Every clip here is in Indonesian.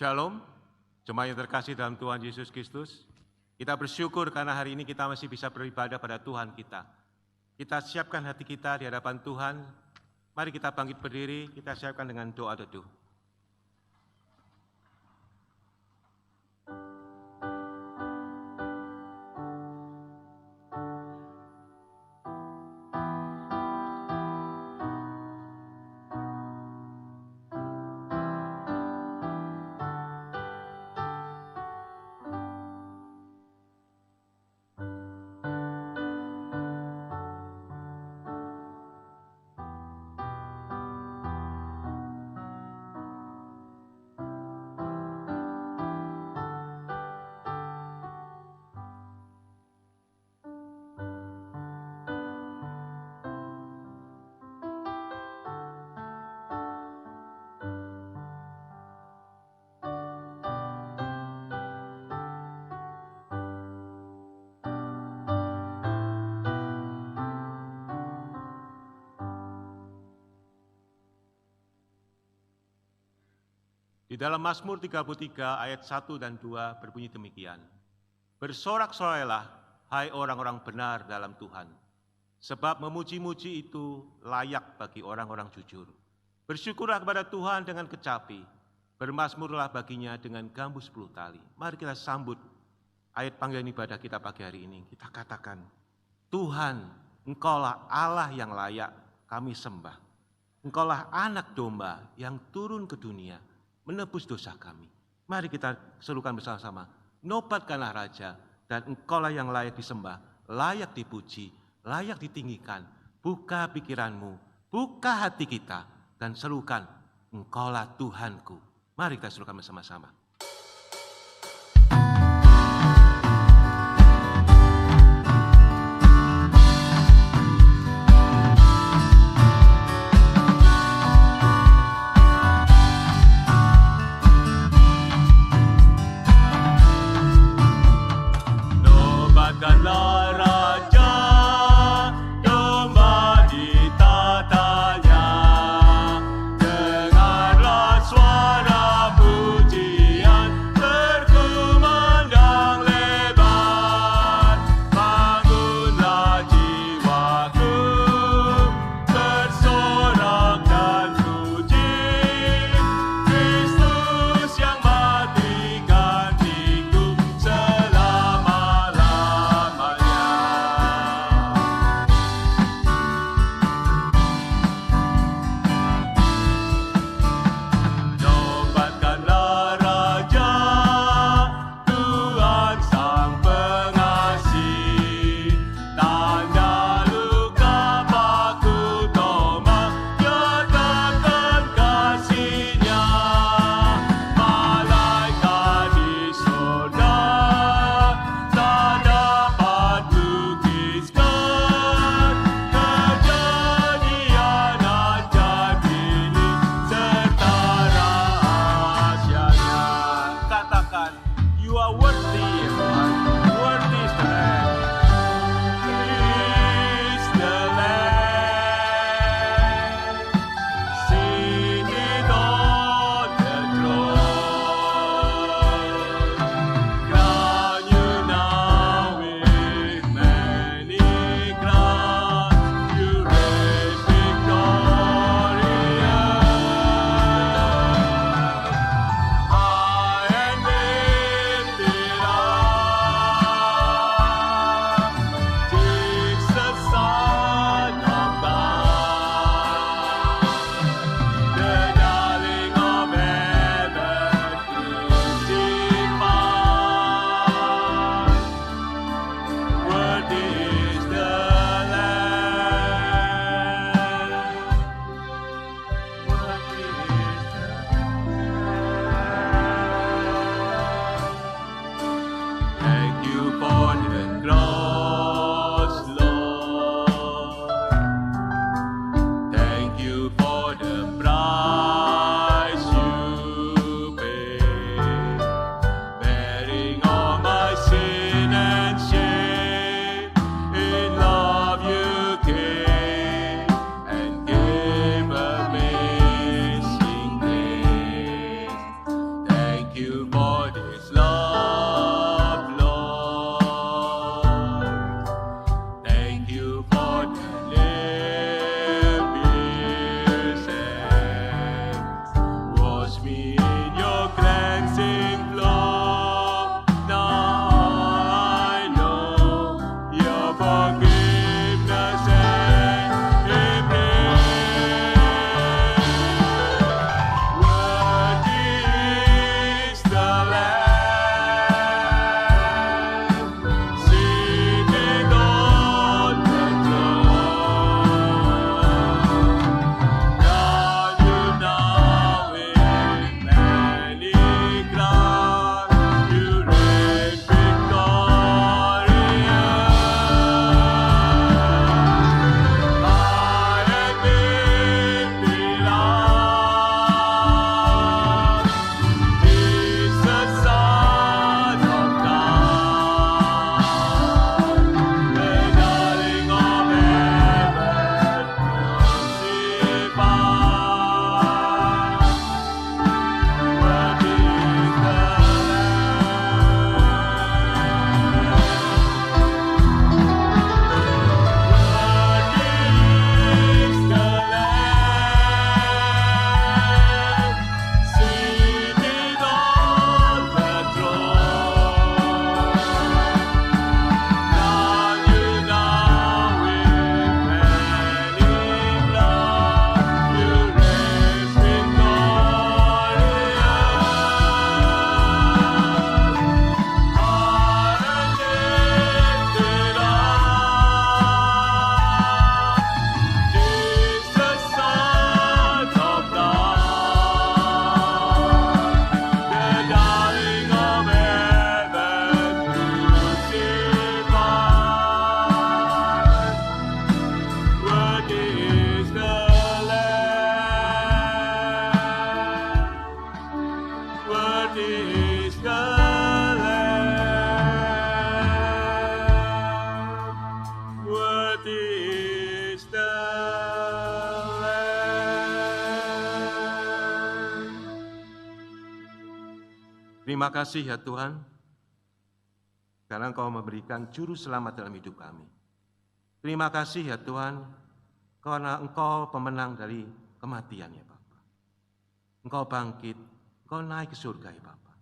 Shalom, jemaat yang terkasih dalam Tuhan Yesus Kristus. Kita bersyukur karena hari ini kita masih bisa beribadah pada Tuhan kita. Kita siapkan hati kita di hadapan Tuhan. Mari kita bangkit berdiri, kita siapkan dengan doa teduh. Di dalam Mazmur 33 ayat 1 dan 2 berbunyi demikian. Bersorak-sorailah, hai orang-orang benar dalam Tuhan, sebab memuji-muji itu layak bagi orang-orang jujur. Bersyukurlah kepada Tuhan dengan kecapi, bermazmurlah baginya dengan gambus 10 tali. Mari kita sambut ayat panggilan ibadah kita pagi hari ini. Kita katakan, Tuhan, Engkaulah Allah yang layak kami sembah. Engkaulah anak domba yang turun ke dunia, menebus dosa kami. Mari kita serukan bersama-sama. Nobatkanlah Raja, dan Engkaulah yang layak disembah, layak dipuji, layak ditinggikan. Buka pikiranmu, buka hati kita, dan serukan, Engkaulah Tuhanku. Mari kita serukan bersama-sama. Dengarlah suara pujian. for this love, Lord. Thank you for the living saints. Wash me in your cleansing flow. Now I know your forgiveness and embrace. Worthy is the Lamb seated on the throne. God, you now in many crowns, you reign victorious. High and lifted up, Jesus, Son of God, the darling of heaven, crucified. Worthy is the seated on the throne. Now you now in many crowns, you reign victorious. High and lifted up, Jesus, Son of God, the darling of heaven, crucified. Worthy is the Lamb. Worthy is the Lamb. Worthy is the Lamb. Terima kasih ya Tuhan, karena Engkau memberikan juru selamat dalam hidup kami. Terima kasih ya Tuhan, karena Engkau pemenang dari kematian ya Bapa. Engkau bangkit, Engkau naik ke surga ya Bapa.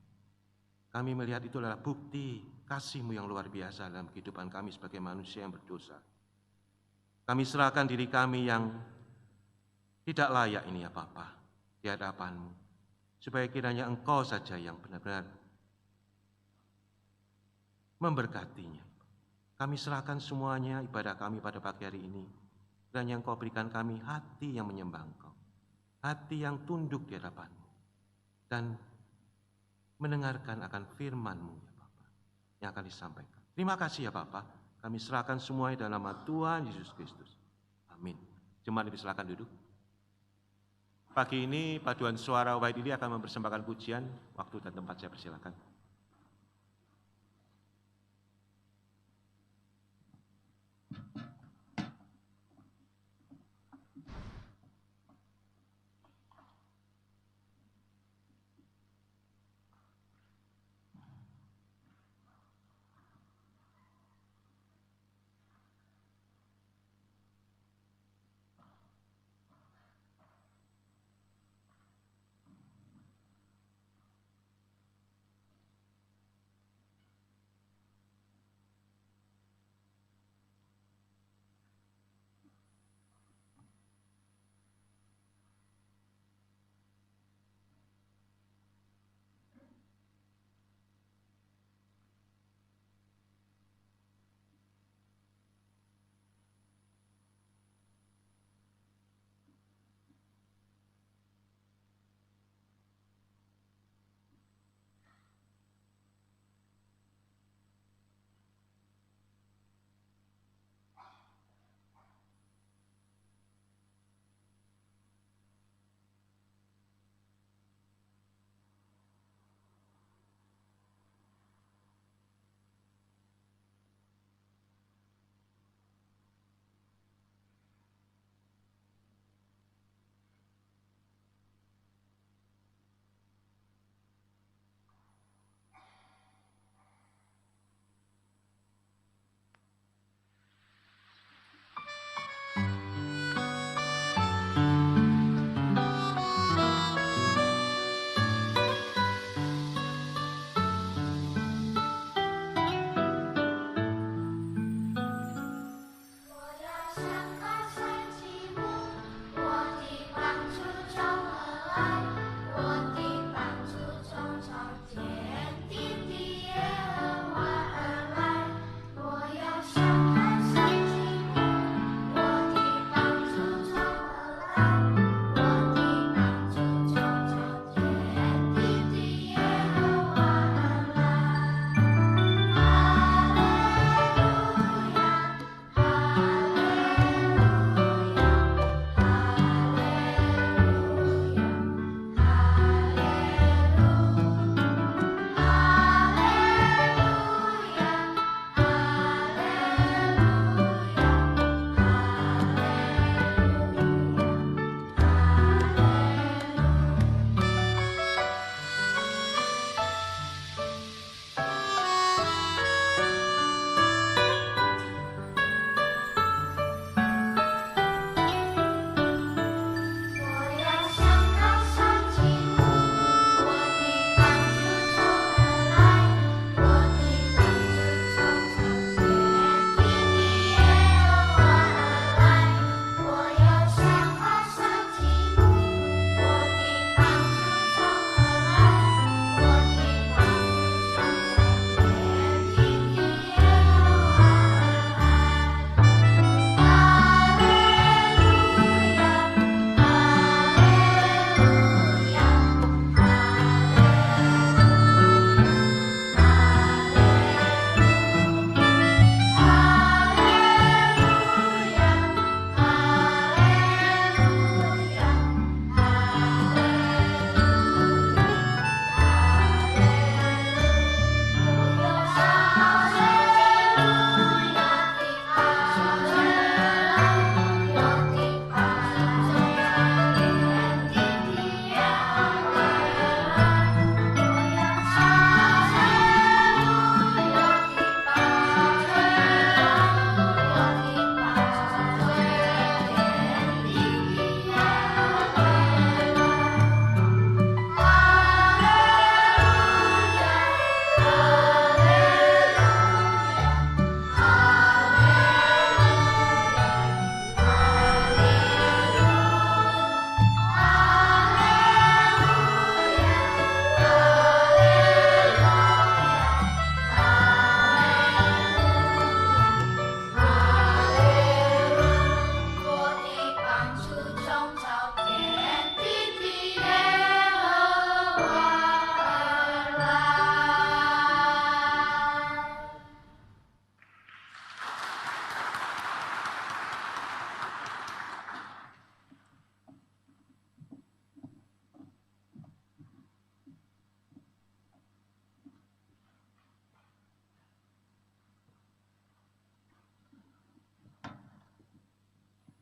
Kami melihat itu adalah bukti kasih-Mu yang luar biasa dalam kehidupan kami sebagai manusia yang berdosa. Kami serahkan diri kami yang tidak layak ini ya Bapa, di hadapan-Mu, supaya kiranya Engkau saja yang benar-benar memberkatinya. Kami serahkan semuanya ibadah kami pada pagi hari ini, dan yang Kau berikan kami hati yang menyembah Engkau, hati yang tunduk di hadapan-Mu, dan mendengarkan akan firman-Mu ya Bapa, yang akan disampaikan. Terima kasih ya Bapa, kami serahkan semuanya dalam nama Tuhan Yesus Kristus. Amin. Jemaat dipersilakan duduk. Pagi ini paduan suara Wahid ini akan mempersembahkan pujian. Waktu dan tempat saya persilakan.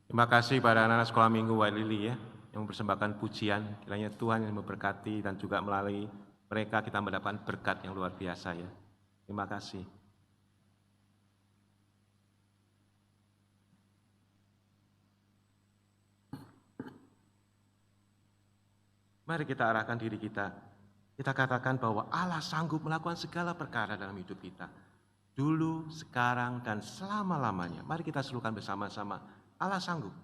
Terima kasih pada anak-anak sekolah minggu Wailili ya, yang mempersembahkan pujian. Kiranya Tuhan yang memberkati dan juga melalui mereka kita mendapatkan berkat yang luar biasa ya. Terima kasih. Mari kita arahkan diri kita. Kita katakan bahwa Allah sanggup melakukan segala perkara dalam hidup kita. Dulu, sekarang, dan selama-lamanya. Mari kita serukan bersama-sama. Allah sanggup.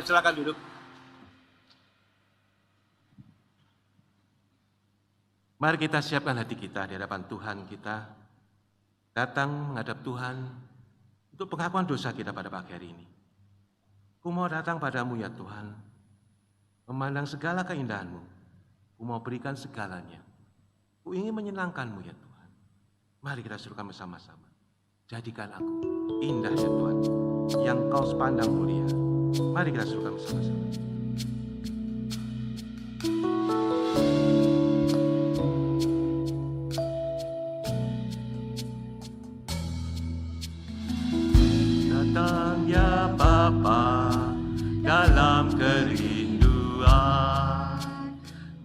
Silakan duduk. Mari kita siapkan hati kita di hadapan Tuhan kita, datang menghadap Tuhan untuk pengakuan dosa kita pada pagi hari ini. Ku mau datang padamu ya Tuhan, memandang segala keindahanmu, ku mau berikan segalanya. Ku ingin menyenangkanmu ya Tuhan. Mari kita serukan bersama-sama. Jadikan aku indah ya Tuhan, yang kau sepandang mulia. Mari kita serukan bersama-sama. Datang ya Bapa dalam kerinduan,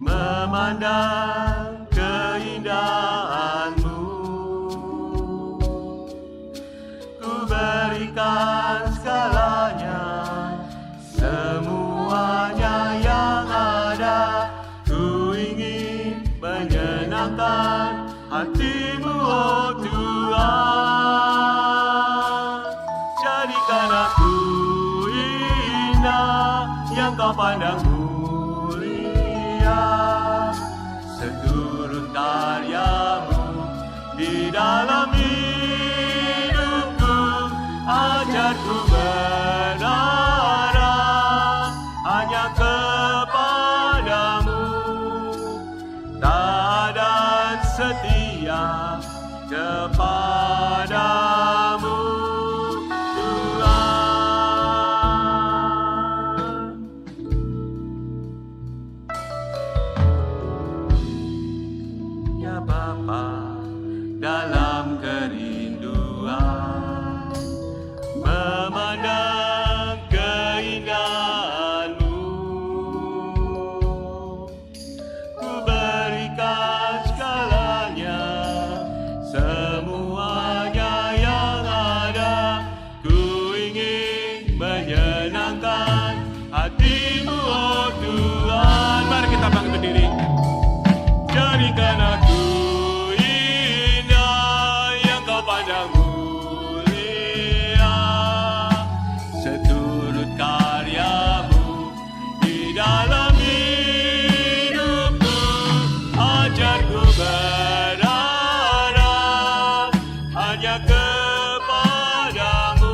memandang keindahan-Mu. Ku berikan segalanya, semuanya yang ada. Ku ingin menyenangkan hati-Mu, oh Tuhan. Jadikan aku indah yang kau Engkau pandang mulia, seturut karyamu di dalam hidupku. Ajarku berharap hanya kepadamu, taat dan setia kepadamu, Tuhan. Ya Bapa, dalam kerinduan memandang keindahan-Mu, ku berikan segalanya, semuanya yang ada. Ku ingin menyenangkan hati-Mu, oh Tuhan. Mari kita bangkit berdiri. Jadikan aku indah yang Kau pandang mulia, seturut karyamu di dalam hidupku. Ajarku berharap hanya kepadamu,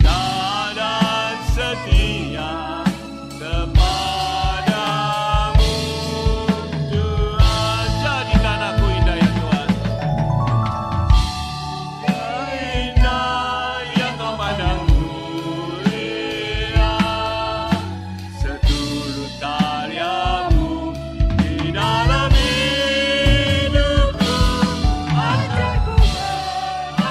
taat dan setia kepadamu, Tuhan. Jadikan aku indah ya Tuhan, indah yang Kau pandang mulia, seturut karyamu di dalam hidupku. Ajarku berharap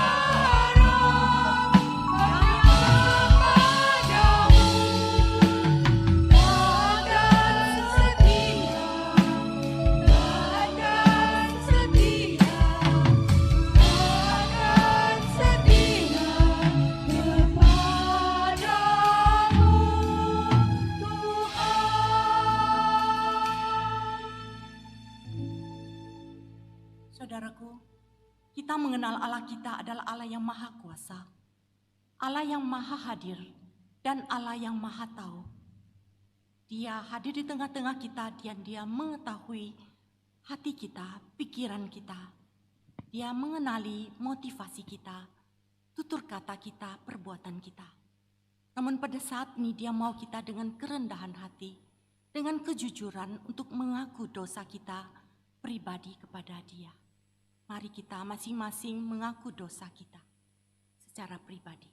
Saudaraku, kita mengenal Allah kita adalah Allah yang maha kuasa, Allah yang maha hadir, dan Allah yang maha tahu. Dia hadir di tengah-tengah kita dan Dia mengetahui hati kita, pikiran kita. Dia mengenali motivasi kita, tutur kata kita, perbuatan kita. Namun pada saat ini Dia mau kita dengan kerendahan hati, dengan kejujuran untuk mengaku dosa kita pribadi kepada Dia. Mari kita masing-masing mengaku dosa kita secara pribadi.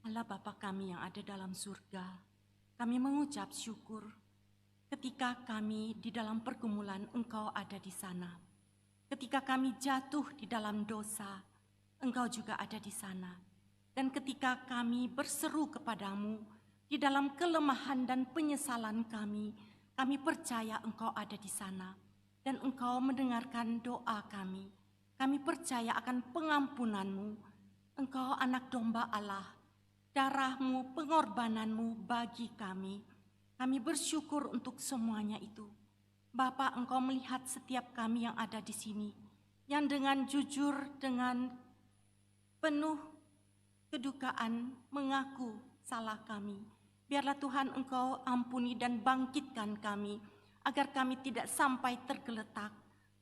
Allah Bapa kami yang ada dalam surga, kami mengucap syukur ketika kami di dalam pergumulan Engkau ada di sana. Ketika kami jatuh di dalam dosa, Engkau juga ada di sana. Dan ketika kami berseru kepadamu di dalam kelemahan dan penyesalan kami percaya Engkau ada di sana. Dan Engkau mendengarkan doa kami. Kami percaya akan pengampunan-Mu. Engkau anak domba Allah, darah-Mu, pengorbanan-Mu bagi kami. Kami bersyukur untuk semuanya itu. Bapa, Engkau melihat setiap kami yang ada di sini, yang dengan jujur, dengan penuh kedukaan mengaku salah kami. Biarlah Tuhan Engkau ampuni dan bangkitkan kami, agar kami tidak sampai tergeletak.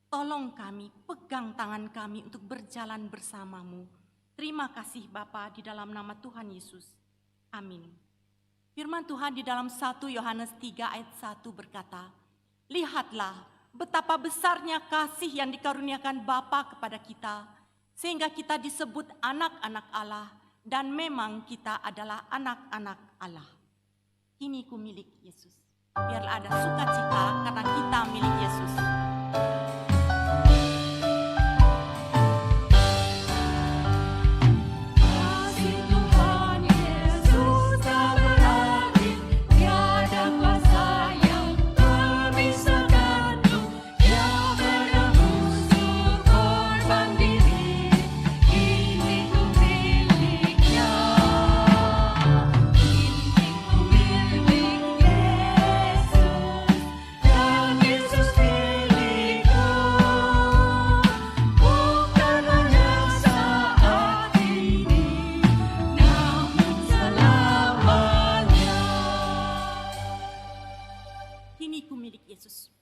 Tolong kami, pegang tangan kami untuk berjalan bersama-Mu. Terima kasih Bapa, di dalam nama Tuhan Yesus. Amin. Firman Tuhan di dalam 1 Yohanes 3 ayat 1 berkata, "Lihatlah betapa besarnya kasih yang dikaruniakan Bapa kepada kita, sehingga kita disebut anak-anak Allah, dan memang kita adalah anak-anak Allah." Kini ku milik Yesus. Biarlah ada sukacita karena kita milik Yesus.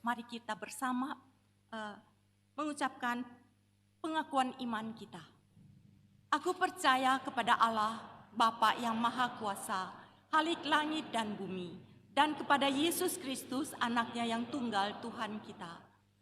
Mari kita bersama mengucapkan pengakuan iman kita. Aku percaya kepada Allah, Bapa yang Maha Kuasa, Khalik langit dan bumi, dan kepada Yesus Kristus, anaknya yang tunggal Tuhan kita,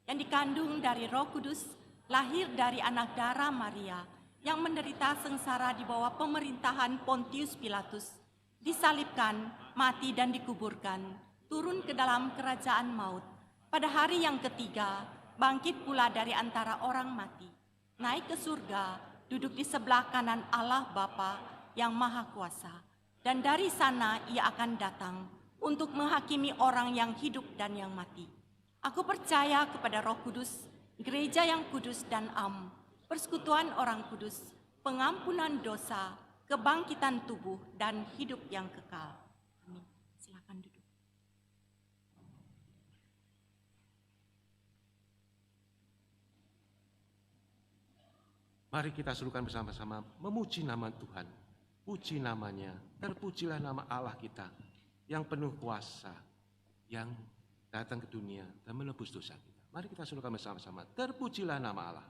yang dikandung dari Roh Kudus, lahir dari anak darah Maria, yang menderita sengsara di bawah pemerintahan Pontius Pilatus, disalibkan, mati dan dikuburkan, turun ke dalam kerajaan maut. Pada hari yang ketiga, bangkit pula dari antara orang mati, naik ke surga, duduk di sebelah kanan Allah Bapa yang Maha Kuasa. Dan dari sana ia akan datang untuk menghakimi orang yang hidup dan yang mati. Aku percaya kepada Roh Kudus, gereja yang kudus dan am, persekutuan orang kudus, pengampunan dosa, kebangkitan tubuh, dan hidup yang kekal. Amin. Silakan duduk. Mari kita serukan bersama-sama memuji nama Tuhan. Puji namanya, terpujilah nama Allah kita yang penuh kuasa, yang datang ke dunia dan menebus dosa kita. Mari kita serukan bersama-sama, terpujilah nama Allah.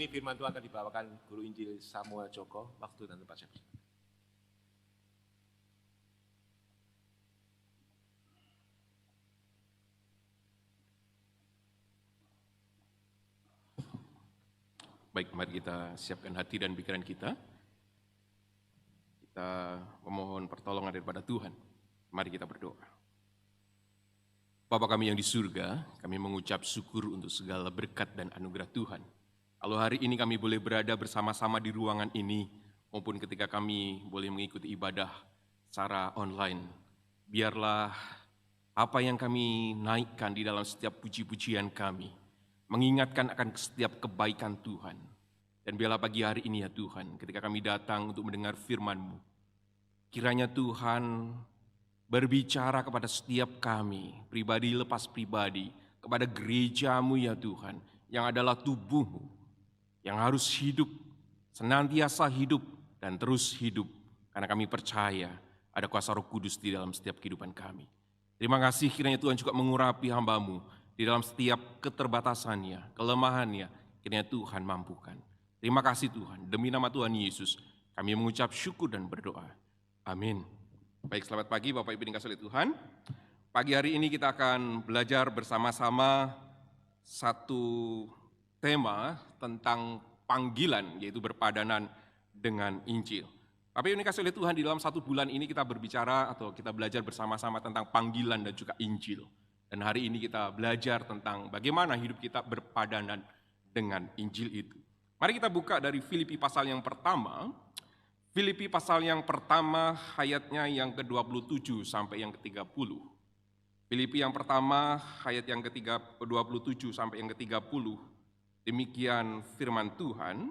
Firman Tuhan akan dibawakan Guru Injil Samuel Joko. Waktu dan tempat saya. Baik, mari kita siapkan hati dan pikiran kita. Kita memohon pertolongan daripada Tuhan. Mari kita berdoa. Bapa kami yang di surga, kami mengucap syukur untuk segala berkat dan anugerah Tuhan. Kalau hari ini kami boleh berada bersama-sama di ruangan ini, maupun ketika kami boleh mengikuti ibadah secara online, biarlah apa yang kami naikkan di dalam setiap puji-pujian kami, mengingatkan akan setiap kebaikan Tuhan. Dan biarlah pagi hari ini ya Tuhan, ketika kami datang untuk mendengar firman-Mu, kiranya Tuhan berbicara kepada setiap kami, pribadi lepas pribadi, kepada gereja-Mu ya Tuhan, yang adalah tubuh-Mu, yang harus hidup, senantiasa hidup, dan terus hidup. Karena kami percaya ada kuasa Roh Kudus di dalam setiap kehidupan kami. Terima kasih kiranya Tuhan juga mengurapi hamba-Mu di dalam setiap keterbatasannya, kelemahannya, kiranya Tuhan mampukan. Terima kasih Tuhan, demi nama Tuhan Yesus, kami mengucap syukur dan berdoa. Amin. Baik, selamat pagi Bapak Ibu dikasihi oleh Tuhan. Pagi hari ini kita akan belajar bersama-sama satu tema tentang panggilan, yaitu berpadanan dengan Injil. Bapak Ibu dikasihi oleh Tuhan, di dalam 1 bulan ini kita berbicara atau kita belajar bersama-sama tentang panggilan dan juga Injil. Dan hari ini kita belajar tentang bagaimana hidup kita berpadanan dengan Injil itu. Mari kita buka dari Filipi pasal yang pertama. Filipi pasal yang pertama ayatnya yang ke-27 sampai yang ke-30. Filipi yang pertama ayat yang ke-27 sampai yang ke-30. Demikian firman Tuhan.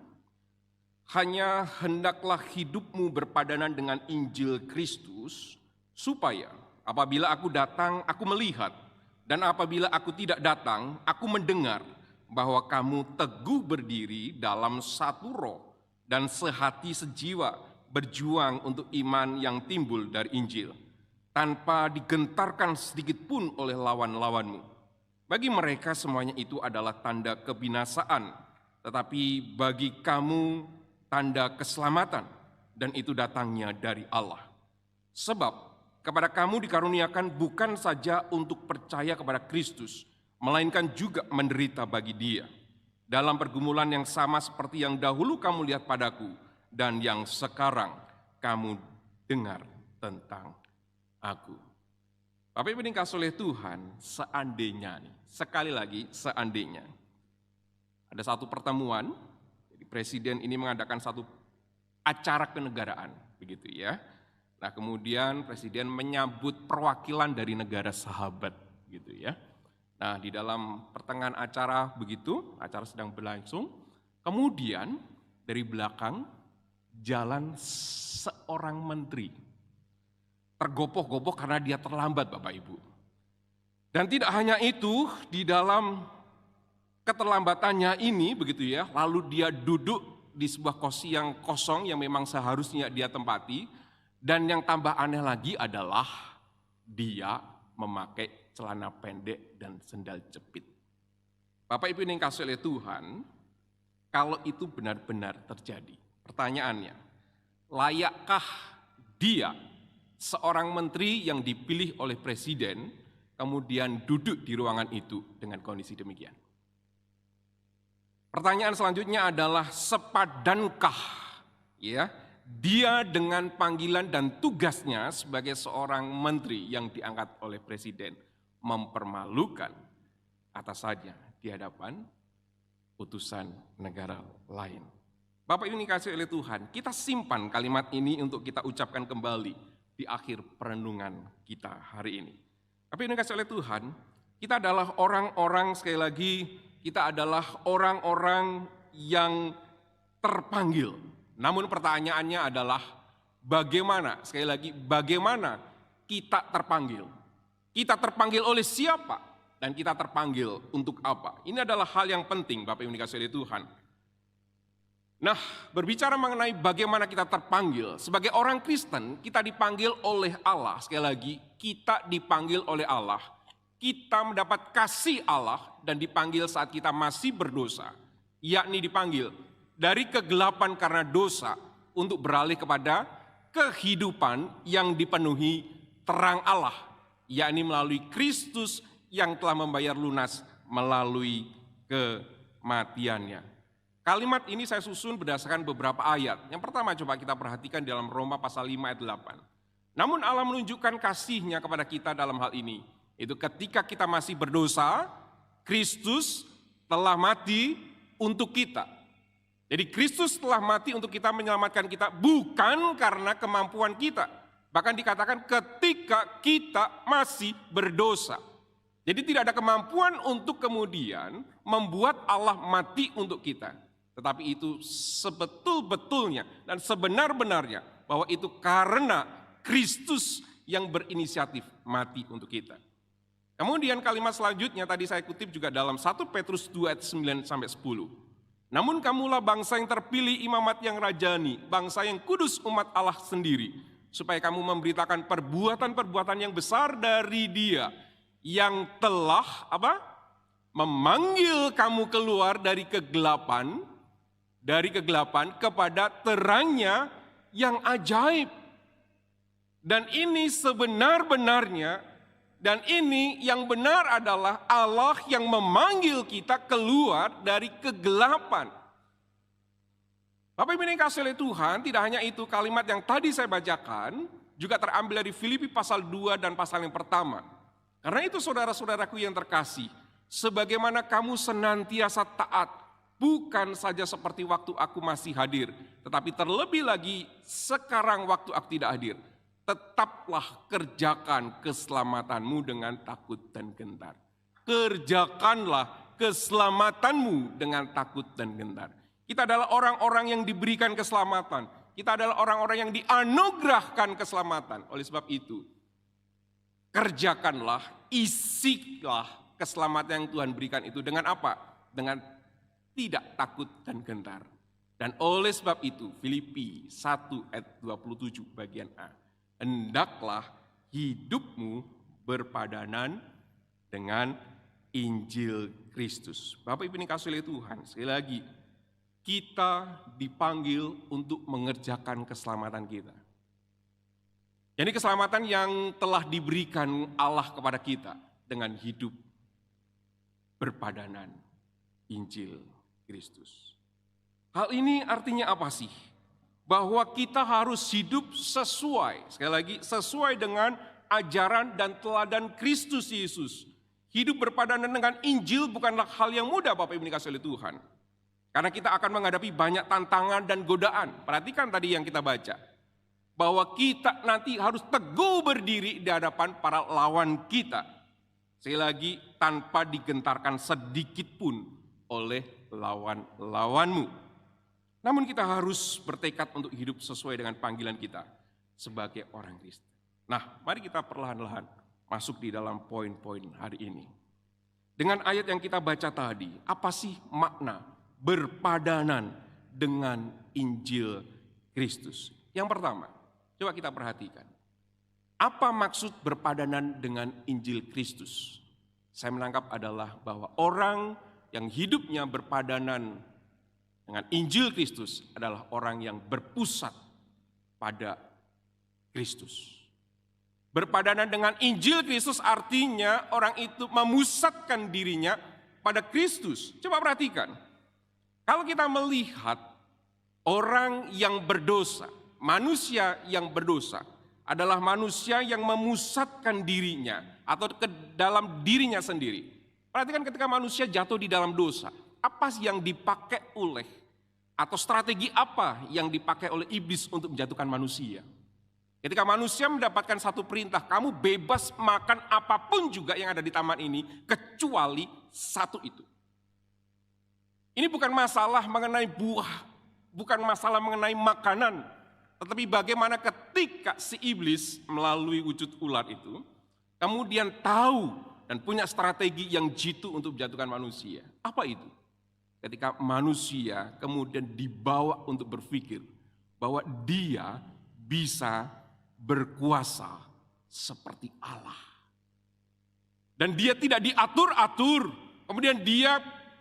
Hanya hendaklah hidupmu berpadanan dengan Injil Kristus, supaya apabila aku datang, aku melihat, dan apabila aku tidak datang, aku mendengar bahwa kamu teguh berdiri dalam satu roh dan sehati sejiwa berjuang untuk iman yang timbul dari Injil, tanpa digentarkan sedikit pun oleh lawan-lawanmu. Bagi mereka semuanya itu adalah tanda kebinasaan, tetapi bagi kamu tanda keselamatan, dan itu datangnya dari Allah. Sebab kepada kamu dikaruniakan bukan saja untuk percaya kepada Kristus, melainkan juga menderita bagi Dia, dalam pergumulan yang sama seperti yang dahulu kamu lihat padaku, dan yang sekarang kamu dengar tentang aku. Bapak Ibu dikasihi oleh Tuhan, seandainya nih, sekali lagi seandainya, ada satu pertemuan, jadi presiden ini mengadakan satu acara kenegaraan, begitu ya. Nah kemudian presiden menyambut perwakilan dari negara sahabat, gitu ya. Nah di dalam pertengahan acara begitu, acara sedang berlangsung, kemudian dari belakang jalan seorang menteri. Tergopoh-gopoh karena dia terlambat Bapak Ibu. Dan tidak hanya itu, di dalam keterlambatannya ini begitu ya, lalu dia duduk di sebuah kursi yang kosong yang memang seharusnya dia tempati, dan yang tambah aneh lagi adalah dia memakai celana pendek dan sendal jepit. Bapak Ibu yang dikasihi oleh Tuhan, kalau itu benar-benar terjadi, pertanyaannya, layakkah dia, seorang menteri yang dipilih oleh presiden, kemudian duduk di ruangan itu dengan kondisi demikian? Pertanyaan selanjutnya adalah, sepadankah ya dia dengan panggilan dan tugasnya sebagai seorang menteri yang diangkat oleh presiden, mempermalukan atasannya di hadapan utusan negara lain? Bapak Ibu dikasihi oleh Tuhan, kita simpan kalimat ini untuk kita ucapkan kembali di akhir perenungan kita hari ini. Bapak Ibu dikasihi oleh Tuhan, kita adalah orang-orang, sekali lagi, kita adalah orang-orang yang terpanggil. Namun pertanyaannya adalah bagaimana, sekali lagi, bagaimana kita terpanggil? Kita terpanggil oleh siapa? Dan kita terpanggil untuk apa? Ini adalah hal yang penting Bapak Ibu dikasihi oleh Tuhan. Nah, berbicara mengenai bagaimana kita terpanggil, sebagai orang Kristen, kita dipanggil oleh Allah. Sekali lagi, kita dipanggil oleh Allah. Kita mendapat kasih Allah dan dipanggil saat kita masih berdosa. Yakni dipanggil dari kegelapan karena dosa untuk beralih kepada kehidupan yang dipenuhi terang Allah. Yakni melalui Kristus yang telah membayar lunas melalui kematiannya. Kalimat ini saya susun berdasarkan beberapa ayat. Yang pertama coba kita perhatikan dalam Roma pasal 5 ayat 8. Namun Allah menunjukkan kasih-Nya kepada kita dalam hal ini. Itu ketika kita masih berdosa, Kristus telah mati untuk kita. Jadi Kristus telah mati untuk kita, menyelamatkan kita bukan karena kemampuan kita. Bahkan dikatakan ketika kita masih berdosa. Jadi tidak ada kemampuan untuk kemudian membuat Allah mati untuk kita. Tetapi itu sebetul-betulnya dan sebenar-benarnya bahwa itu karena Kristus yang berinisiatif mati untuk kita. Kemudian kalimat selanjutnya tadi saya kutip juga dalam 1 Petrus 2 ayat 9 sampai 10. Namun kamulah bangsa yang terpilih, imamat yang rajani, bangsa yang kudus, umat Allah sendiri, supaya kamu memberitakan perbuatan-perbuatan yang besar dari Dia yang telah memanggil kamu keluar dari kegelapan kepada terangnya yang ajaib. Dan ini sebenar-benarnya, dan ini yang benar adalah Allah yang memanggil kita keluar dari kegelapan. Bapak Ibu yang dikasihi oleh Tuhan, tidak hanya itu, kalimat yang tadi saya bacakan juga terambil dari Filipi pasal 2 dan pasal yang pertama. Karena itu saudara-saudaraku yang terkasih, sebagaimana kamu senantiasa taat, bukan saja seperti waktu aku masih hadir, tetapi terlebih lagi sekarang waktu aku tidak hadir. Tetaplah kerjakan keselamatanmu dengan takut dan gentar. Kerjakanlah keselamatanmu dengan takut dan gentar. Kita adalah orang-orang yang diberikan keselamatan. Kita adalah orang-orang yang dianugerahkan keselamatan. Oleh sebab itu, kerjakanlah, isilah keselamatan yang Tuhan berikan itu dengan apa? Dengan tidak takut dan gentar. Dan oleh sebab itu, Filipi 1 ayat 27 bagian A. Hendaklah hidupmu berpadanan dengan Injil Kristus. Bapak Ibu yang dikasihi oleh Tuhan, sekali lagi, kita dipanggil untuk mengerjakan keselamatan kita. Jadi keselamatan yang telah diberikan Allah kepada kita dengan hidup berpadanan Injil Kristus. Hal ini artinya apa sih? Bahwa kita harus hidup sesuai, sekali lagi sesuai dengan ajaran dan teladan Kristus Yesus. Hidup berpadanan dengan Injil bukanlah hal yang mudah Bapak Ibu dikasihi oleh Tuhan. Karena kita akan menghadapi banyak tantangan dan godaan. Perhatikan tadi yang kita baca. Bahwa kita nanti harus teguh berdiri di hadapan para lawan kita. Sekali lagi tanpa digentarkan sedikit pun oleh lawan-lawanmu. Namun kita harus bertekad untuk hidup sesuai dengan panggilan kita sebagai orang Kristen. Nah, mari kita perlahan-lahan masuk di dalam poin-poin hari ini. Dengan ayat yang kita baca tadi, apa sih makna berpadanan dengan Injil Kristus? Yang pertama, coba kita perhatikan. Apa maksud berpadanan dengan Injil Kristus? Saya menangkap adalah bahwa orang yang hidupnya berpadanan dengan Injil Kristus adalah orang yang berpusat pada Kristus. Berpadanan dengan Injil Kristus artinya orang itu memusatkan dirinya pada Kristus. Coba perhatikan. Kalau kita melihat orang yang berdosa, manusia yang berdosa adalah manusia yang memusatkan dirinya atau ke dalam dirinya sendiri. Perhatikan ketika manusia jatuh di dalam dosa, apa yang dipakai oleh atau strategi apa yang dipakai oleh iblis untuk menjatuhkan manusia? Ketika manusia mendapatkan satu perintah, kamu bebas makan apapun juga yang ada di taman ini kecuali satu itu. Ini bukan masalah mengenai buah, bukan masalah mengenai makanan, tetapi bagaimana ketika si iblis melalui wujud ular itu, kemudian tahu dan punya strategi yang jitu untuk menjatuhkan manusia. Apa itu? Ketika manusia kemudian dibawa untuk berpikir bahwa dia bisa berkuasa seperti Allah. Dan dia tidak diatur-atur, kemudian dia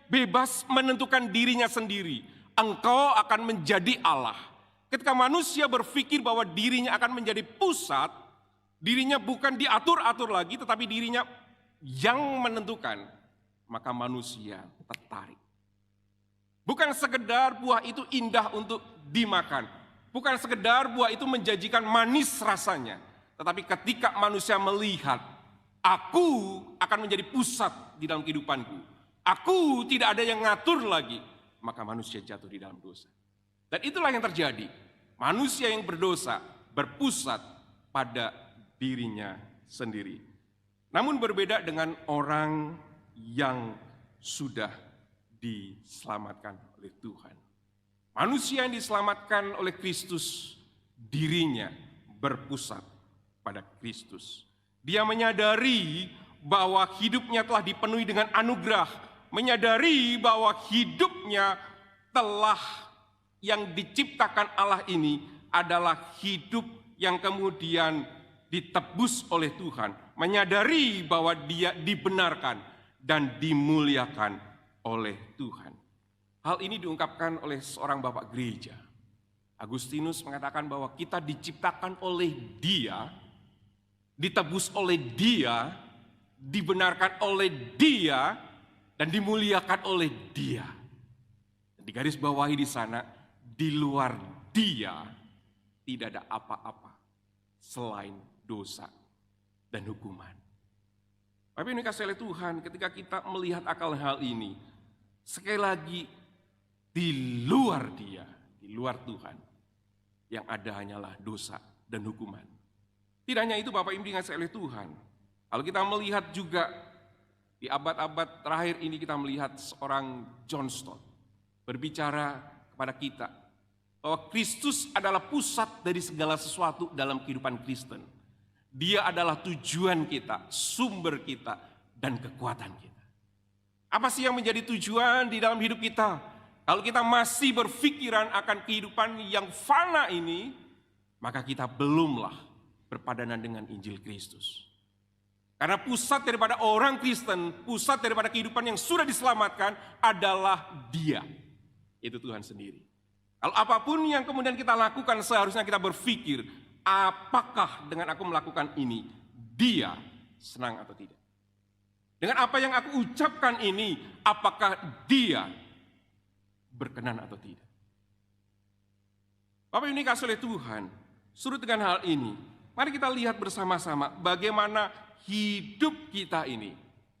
bebas menentukan dirinya sendiri. Engkau akan menjadi Allah. Ketika manusia berpikir bahwa dirinya akan menjadi pusat, dirinya bukan diatur-atur lagi, tetapi dirinya yang menentukan, maka manusia tertarik. Bukan sekedar buah itu indah untuk dimakan, bukan sekedar buah itu menjanjikan manis rasanya, tetapi ketika manusia melihat, aku akan menjadi pusat di dalam kehidupanku, aku tidak ada yang ngatur lagi, maka manusia jatuh di dalam dosa. Dan itulah yang terjadi. Manusia yang berdosa berpusat pada dirinya sendiri. Namun berbeda dengan orang yang sudah diselamatkan oleh Tuhan. Manusia yang diselamatkan oleh Kristus, dirinya berpusat pada Kristus. Dia menyadari bahwa hidupnya telah dipenuhi dengan anugerah, menyadari bahwa hidupnya telah yang diciptakan Allah ini adalah hidup yang kemudian ditebus oleh Tuhan, menyadari bahwa dia dibenarkan dan dimuliakan oleh Tuhan. Hal ini diungkapkan oleh seorang bapak gereja. Agustinus mengatakan bahwa kita diciptakan oleh Dia, ditebus oleh Dia, dibenarkan oleh Dia, dan dimuliakan oleh Dia. Di garis bawahi di sana, di luar Dia tidak ada apa-apa selain dosa dan hukuman. Tapi ini kasih oleh Tuhan, ketika kita melihat akal hal ini, sekali lagi di luar Dia, di luar Tuhan, yang ada hanyalah dosa dan hukuman. Tidak hanya itu Bapak Ibu dikasihi oleh Tuhan. Kalau kita melihat juga di abad-abad terakhir ini, kita melihat seorang John Stott berbicara kepada kita bahwa Kristus adalah pusat dari segala sesuatu dalam kehidupan Kristen. Dia adalah tujuan kita, sumber kita, dan kekuatan kita. Apa sih yang menjadi tujuan di dalam hidup kita? Kalau kita masih berpikiran akan kehidupan yang fana ini, maka kita belumlah berpadanan dengan Injil Kristus. Karena pusat daripada orang Kristen, pusat daripada kehidupan yang sudah diselamatkan adalah Dia. Itu Tuhan sendiri. Kalau apapun yang kemudian kita lakukan, seharusnya kita berpikir, apakah dengan aku melakukan ini, Dia senang atau tidak? Dengan apa yang aku ucapkan ini, apakah Dia berkenan atau tidak? Bapak ini kasih oleh Tuhan, surut dengan hal ini, mari kita lihat bersama-sama bagaimana hidup kita ini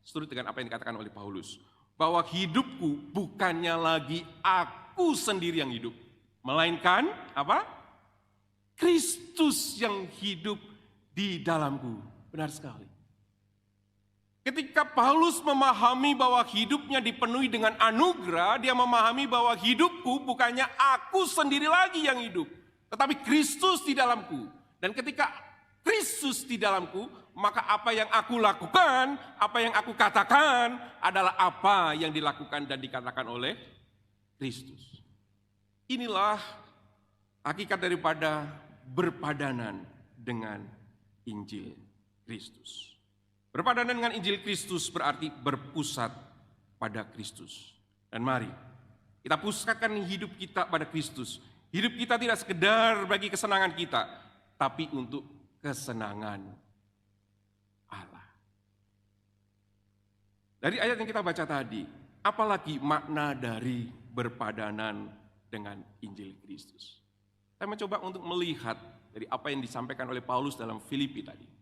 surut dengan apa yang dikatakan oleh Paulus, bahwa hidupku bukannya lagi aku sendiri yang hidup, melainkan apa? Kristus yang hidup di dalamku. Benar sekali. Ketika Paulus memahami bahwa hidupnya dipenuhi dengan anugerah, dia memahami bahwa hidupku bukannya aku sendiri lagi yang hidup, tetapi Kristus di dalamku. Dan ketika Kristus di dalamku, maka apa yang aku lakukan, apa yang aku katakan adalah apa yang dilakukan dan dikatakan oleh Kristus. Inilah hakikat daripada berpadanan dengan Injil Kristus. Berpadanan dengan Injil Kristus berarti berpusat pada Kristus. Dan mari kita pusatkan hidup kita pada Kristus. Hidup kita tidak sekedar bagi kesenangan kita, tapi untuk kesenangan Allah. Dari ayat yang kita baca tadi, apalagi makna dari berpadanan dengan Injil Kristus? Saya mencoba untuk melihat dari apa yang disampaikan oleh Paulus dalam Filipi tadi.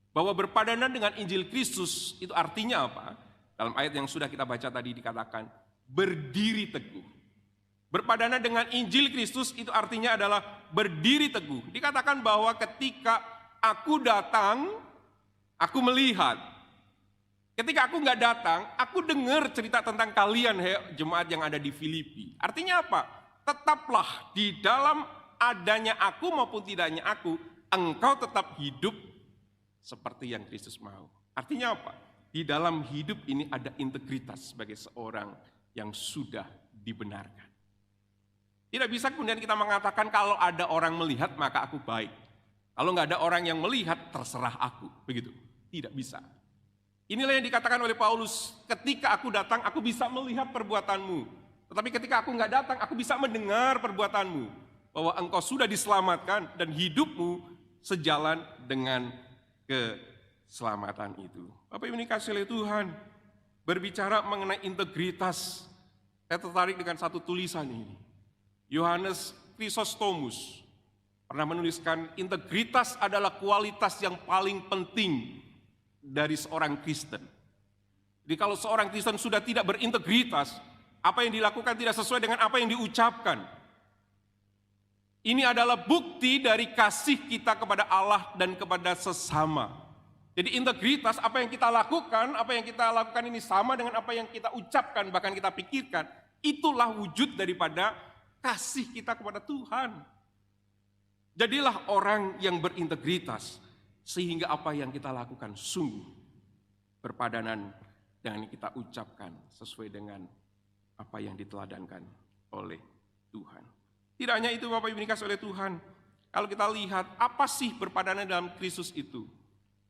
Bahwa berpadanan dengan Injil Kristus itu artinya apa? Dalam ayat yang sudah kita baca tadi dikatakan berdiri teguh. Berpadanan dengan Injil Kristus itu artinya adalah berdiri teguh. Dikatakan bahwa ketika aku datang, aku melihat. Ketika aku nggak datang, aku dengar cerita tentang kalian, jemaat yang ada di Filipi. Artinya apa? Tetaplah di dalam adanya aku maupun tidaknya aku, engkau tetap hidup seperti yang Kristus mau. Artinya apa? Di dalam hidup ini ada integritas sebagai seorang yang sudah dibenarkan. Tidak bisa kemudian kita mengatakan kalau ada orang melihat maka aku baik. Kalau nggak ada orang yang melihat terserah aku. Begitu. Tidak bisa. Inilah yang dikatakan oleh Paulus. Ketika aku datang aku bisa melihat perbuatanmu. Tetapi ketika aku nggak datang aku bisa mendengar perbuatanmu. Bahwa engkau sudah diselamatkan dan hidupmu sejalan dengan keselamatan itu. Bapak Ibu dikasihi oleh Tuhan, berbicara mengenai integritas, saya tertarik dengan satu tulisan ini. Yohanes Chrysostomus pernah menuliskan, integritas adalah kualitas yang paling penting dari seorang Kristen. Jadi kalau seorang Kristen sudah tidak berintegritas, apa yang dilakukan tidak sesuai dengan apa yang diucapkan. Ini adalah bukti dari kasih kita kepada Allah dan kepada sesama. Jadi integritas, apa yang kita lakukan ini sama dengan apa yang kita ucapkan, bahkan kita pikirkan. Itulah wujud daripada kasih kita kepada Tuhan. Jadilah orang yang berintegritas, sehingga apa yang kita lakukan sungguh berpadanan dengan yang kita ucapkan sesuai dengan apa yang diteladankan oleh Tuhan. Tidak hanya itu Bapak Ibu dikasihi oleh Tuhan, Kalau kita lihat apa sih berpadanan dalam Kristus itu?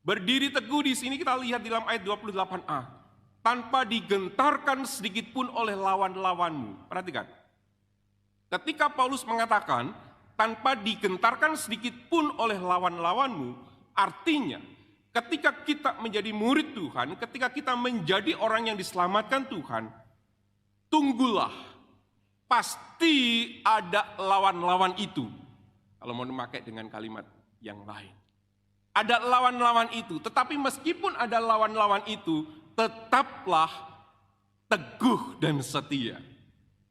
Berdiri teguh di sini kita lihat di dalam ayat 28a. Tanpa digentarkan sedikit pun oleh lawan-lawanmu. Perhatikan. Ketika Paulus mengatakan tanpa digentarkan sedikit pun oleh lawan-lawanmu, artinya ketika kita menjadi murid Tuhan, ketika kita menjadi orang yang diselamatkan Tuhan, tunggulah, pasti ada lawan-lawan itu. Kalau mau memakai dengan kalimat yang lain. Ada lawan-lawan itu, tetapi meskipun ada lawan-lawan itu, tetaplah teguh dan setia.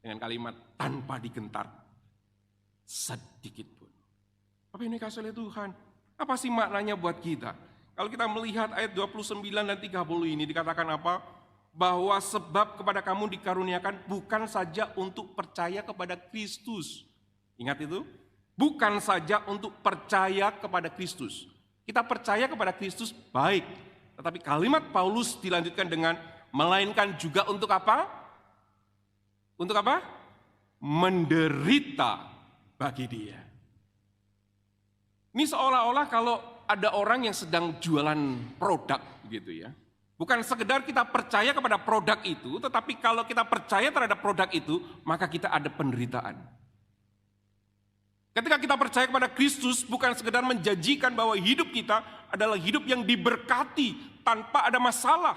Dengan kalimat tanpa digentar sedikit pun. Tapi ini kasih oleh Tuhan, apa sih maknanya buat kita? Kalau kita melihat ayat 29 dan 30 ini dikatakan apa? Bahwa sebab kepada kamu dikaruniakan bukan saja untuk percaya kepada Kristus. Ingat itu? Bukan saja untuk percaya kepada Kristus. Kita percaya kepada Kristus baik. Tetapi kalimat Paulus dilanjutkan dengan melainkan juga untuk apa? Untuk apa? Menderita bagi dia. Ini seolah-olah kalau ada orang yang sedang jualan produk gitu ya. Bukan sekedar kita percaya kepada produk itu, tetapi kalau kita percaya terhadap produk itu, maka kita ada penderitaan. Ketika kita percaya kepada Kristus, bukan sekedar menjanjikan bahwa hidup kita adalah hidup yang diberkati tanpa ada masalah.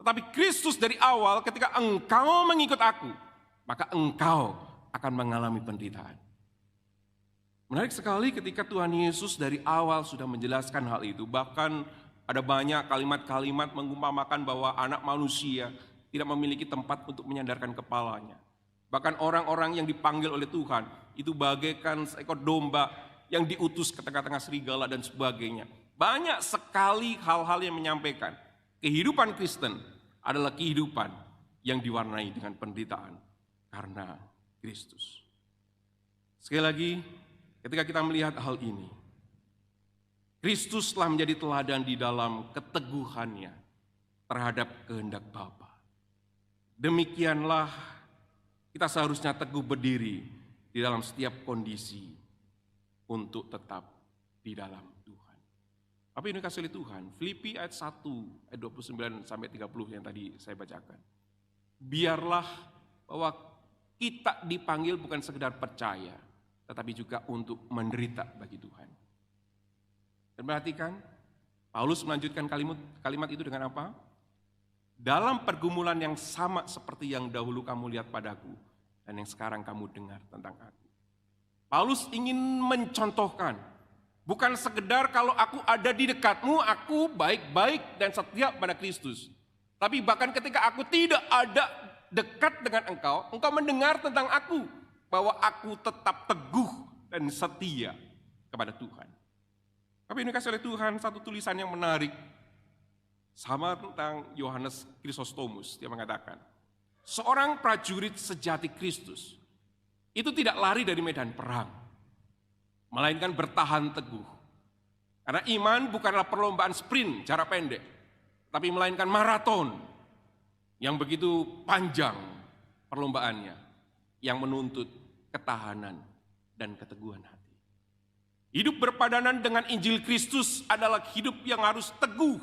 Tetapi Kristus dari awal ketika engkau mengikut aku, maka engkau akan mengalami penderitaan. Menarik sekali ketika Tuhan Yesus dari awal sudah menjelaskan hal itu. Bahkan ada banyak kalimat-kalimat mengumpamakan bahwa anak manusia tidak memiliki tempat untuk menyandarkan kepalanya. Bahkan orang-orang yang dipanggil oleh Tuhan itu bagaikan seekor domba yang diutus ke tengah-tengah serigala dan sebagainya. Banyak sekali hal-hal yang menyampaikan kehidupan Kristen adalah kehidupan yang diwarnai dengan penderitaan karena Kristus. Sekali lagi, ketika kita melihat hal ini, Kristus telah menjadi teladan di dalam keteguhannya terhadap kehendak Bapa. Demikianlah kita seharusnya teguh berdiri di dalam setiap kondisi untuk tetap di dalam Tuhan. Apa ini kasih oleh Tuhan? Filipi ayat 1, ayat 29 sampai 30 yang tadi saya bacakan. Biarlah bahwa kita dipanggil bukan sekedar percaya, tetapi juga untuk menderita bagi Tuhan. Dan perhatikan, Paulus melanjutkan kalimat itu dengan apa? Dalam pergumulan yang sama seperti yang dahulu kamu lihat padaku dan yang sekarang kamu dengar tentang aku. Paulus ingin mencontohkan, bukan sekedar kalau aku ada di dekatmu, aku baik-baik dan setia pada Kristus. Tapi bahkan ketika aku tidak ada dekat dengan engkau mendengar tentang aku, bahwa aku tetap teguh dan setia kepada Tuhan. Tapi ini kasih oleh Tuhan satu tulisan yang menarik, sama tentang Yohanes Chrysostomus. Dia mengatakan, seorang prajurit sejati Kristus itu tidak lari dari medan perang, melainkan bertahan teguh. Karena iman bukanlah perlombaan sprint jarak pendek, tapi melainkan maraton yang begitu panjang perlombaannya, yang menuntut ketahanan dan keteguhan hati. Hidup berpadanan dengan Injil Kristus adalah hidup yang harus teguh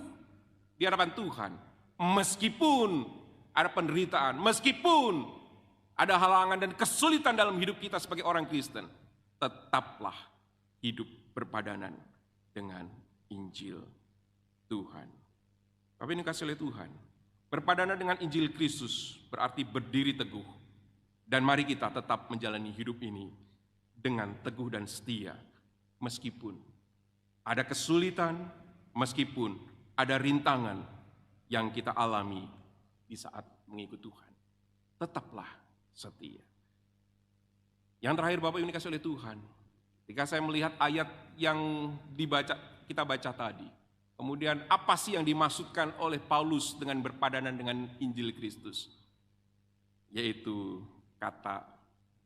di hadapan Tuhan. Meskipun ada penderitaan, meskipun ada halangan dan kesulitan dalam hidup kita sebagai orang Kristen, tetaplah hidup berpadanan dengan Injil Tuhan. Tapi ini kasih oleh Tuhan. Berpadanan dengan Injil Kristus berarti berdiri teguh. Dan mari kita tetap menjalani hidup ini dengan teguh dan setia. Meskipun ada kesulitan, meskipun ada rintangan yang kita alami di saat mengikut Tuhan. Tetaplah setia. Yang terakhir Bapak Ibu dikasih oleh Tuhan. Ketika saya melihat ayat yang kita baca tadi. Kemudian apa sih yang dimaksudkan oleh Paulus dengan berpadanan dengan Injil Kristus? Yaitu kata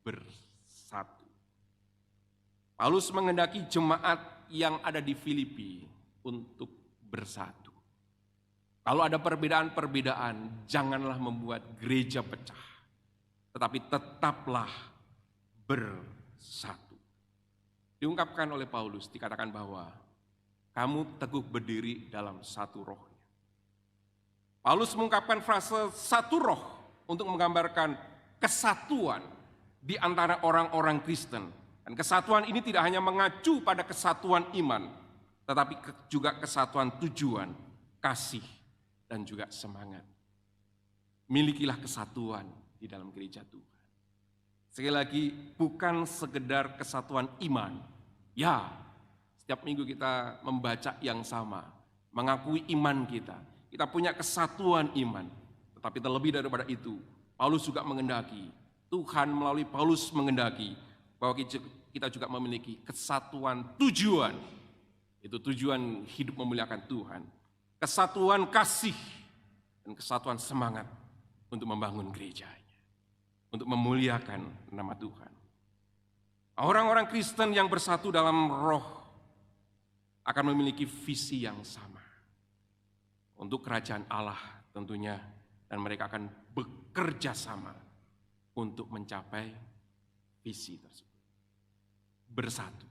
bersatu. Paulus menghendaki jemaat yang ada di Filipi untuk bersatu. Kalau ada perbedaan-perbedaan, janganlah membuat gereja pecah. Tetapi tetaplah bersatu. diungkapkan oleh Paulus, dikatakan bahwa kamu teguh berdiri dalam satu roh. Paulus mengungkapkan frase satu roh untuk menggambarkan kesatuan di antara orang-orang Kristen. Dan kesatuan ini tidak hanya mengacu pada kesatuan iman, tetapi juga kesatuan tujuan, kasih, dan juga semangat. Milikilah kesatuan di dalam gereja Tuhan. Sekali lagi, bukan sekedar kesatuan iman. Ya, setiap minggu kita membaca yang sama, mengakui iman kita. Kita punya kesatuan iman. Tetapi terlebih daripada itu, Paulus juga mengendaki, Tuhan melalui Paulus mengendaki, bahwa kita juga memiliki kesatuan tujuan. Itu tujuan hidup memuliakan Tuhan. Kesatuan kasih dan kesatuan semangat untuk membangun gerejanya. Untuk memuliakan nama Tuhan. Orang-orang Kristen yang bersatu dalam roh akan memiliki visi yang sama. Untuk kerajaan Allah tentunya. Dan mereka akan bekerja sama untuk mencapai visi tersebut. Bersatu.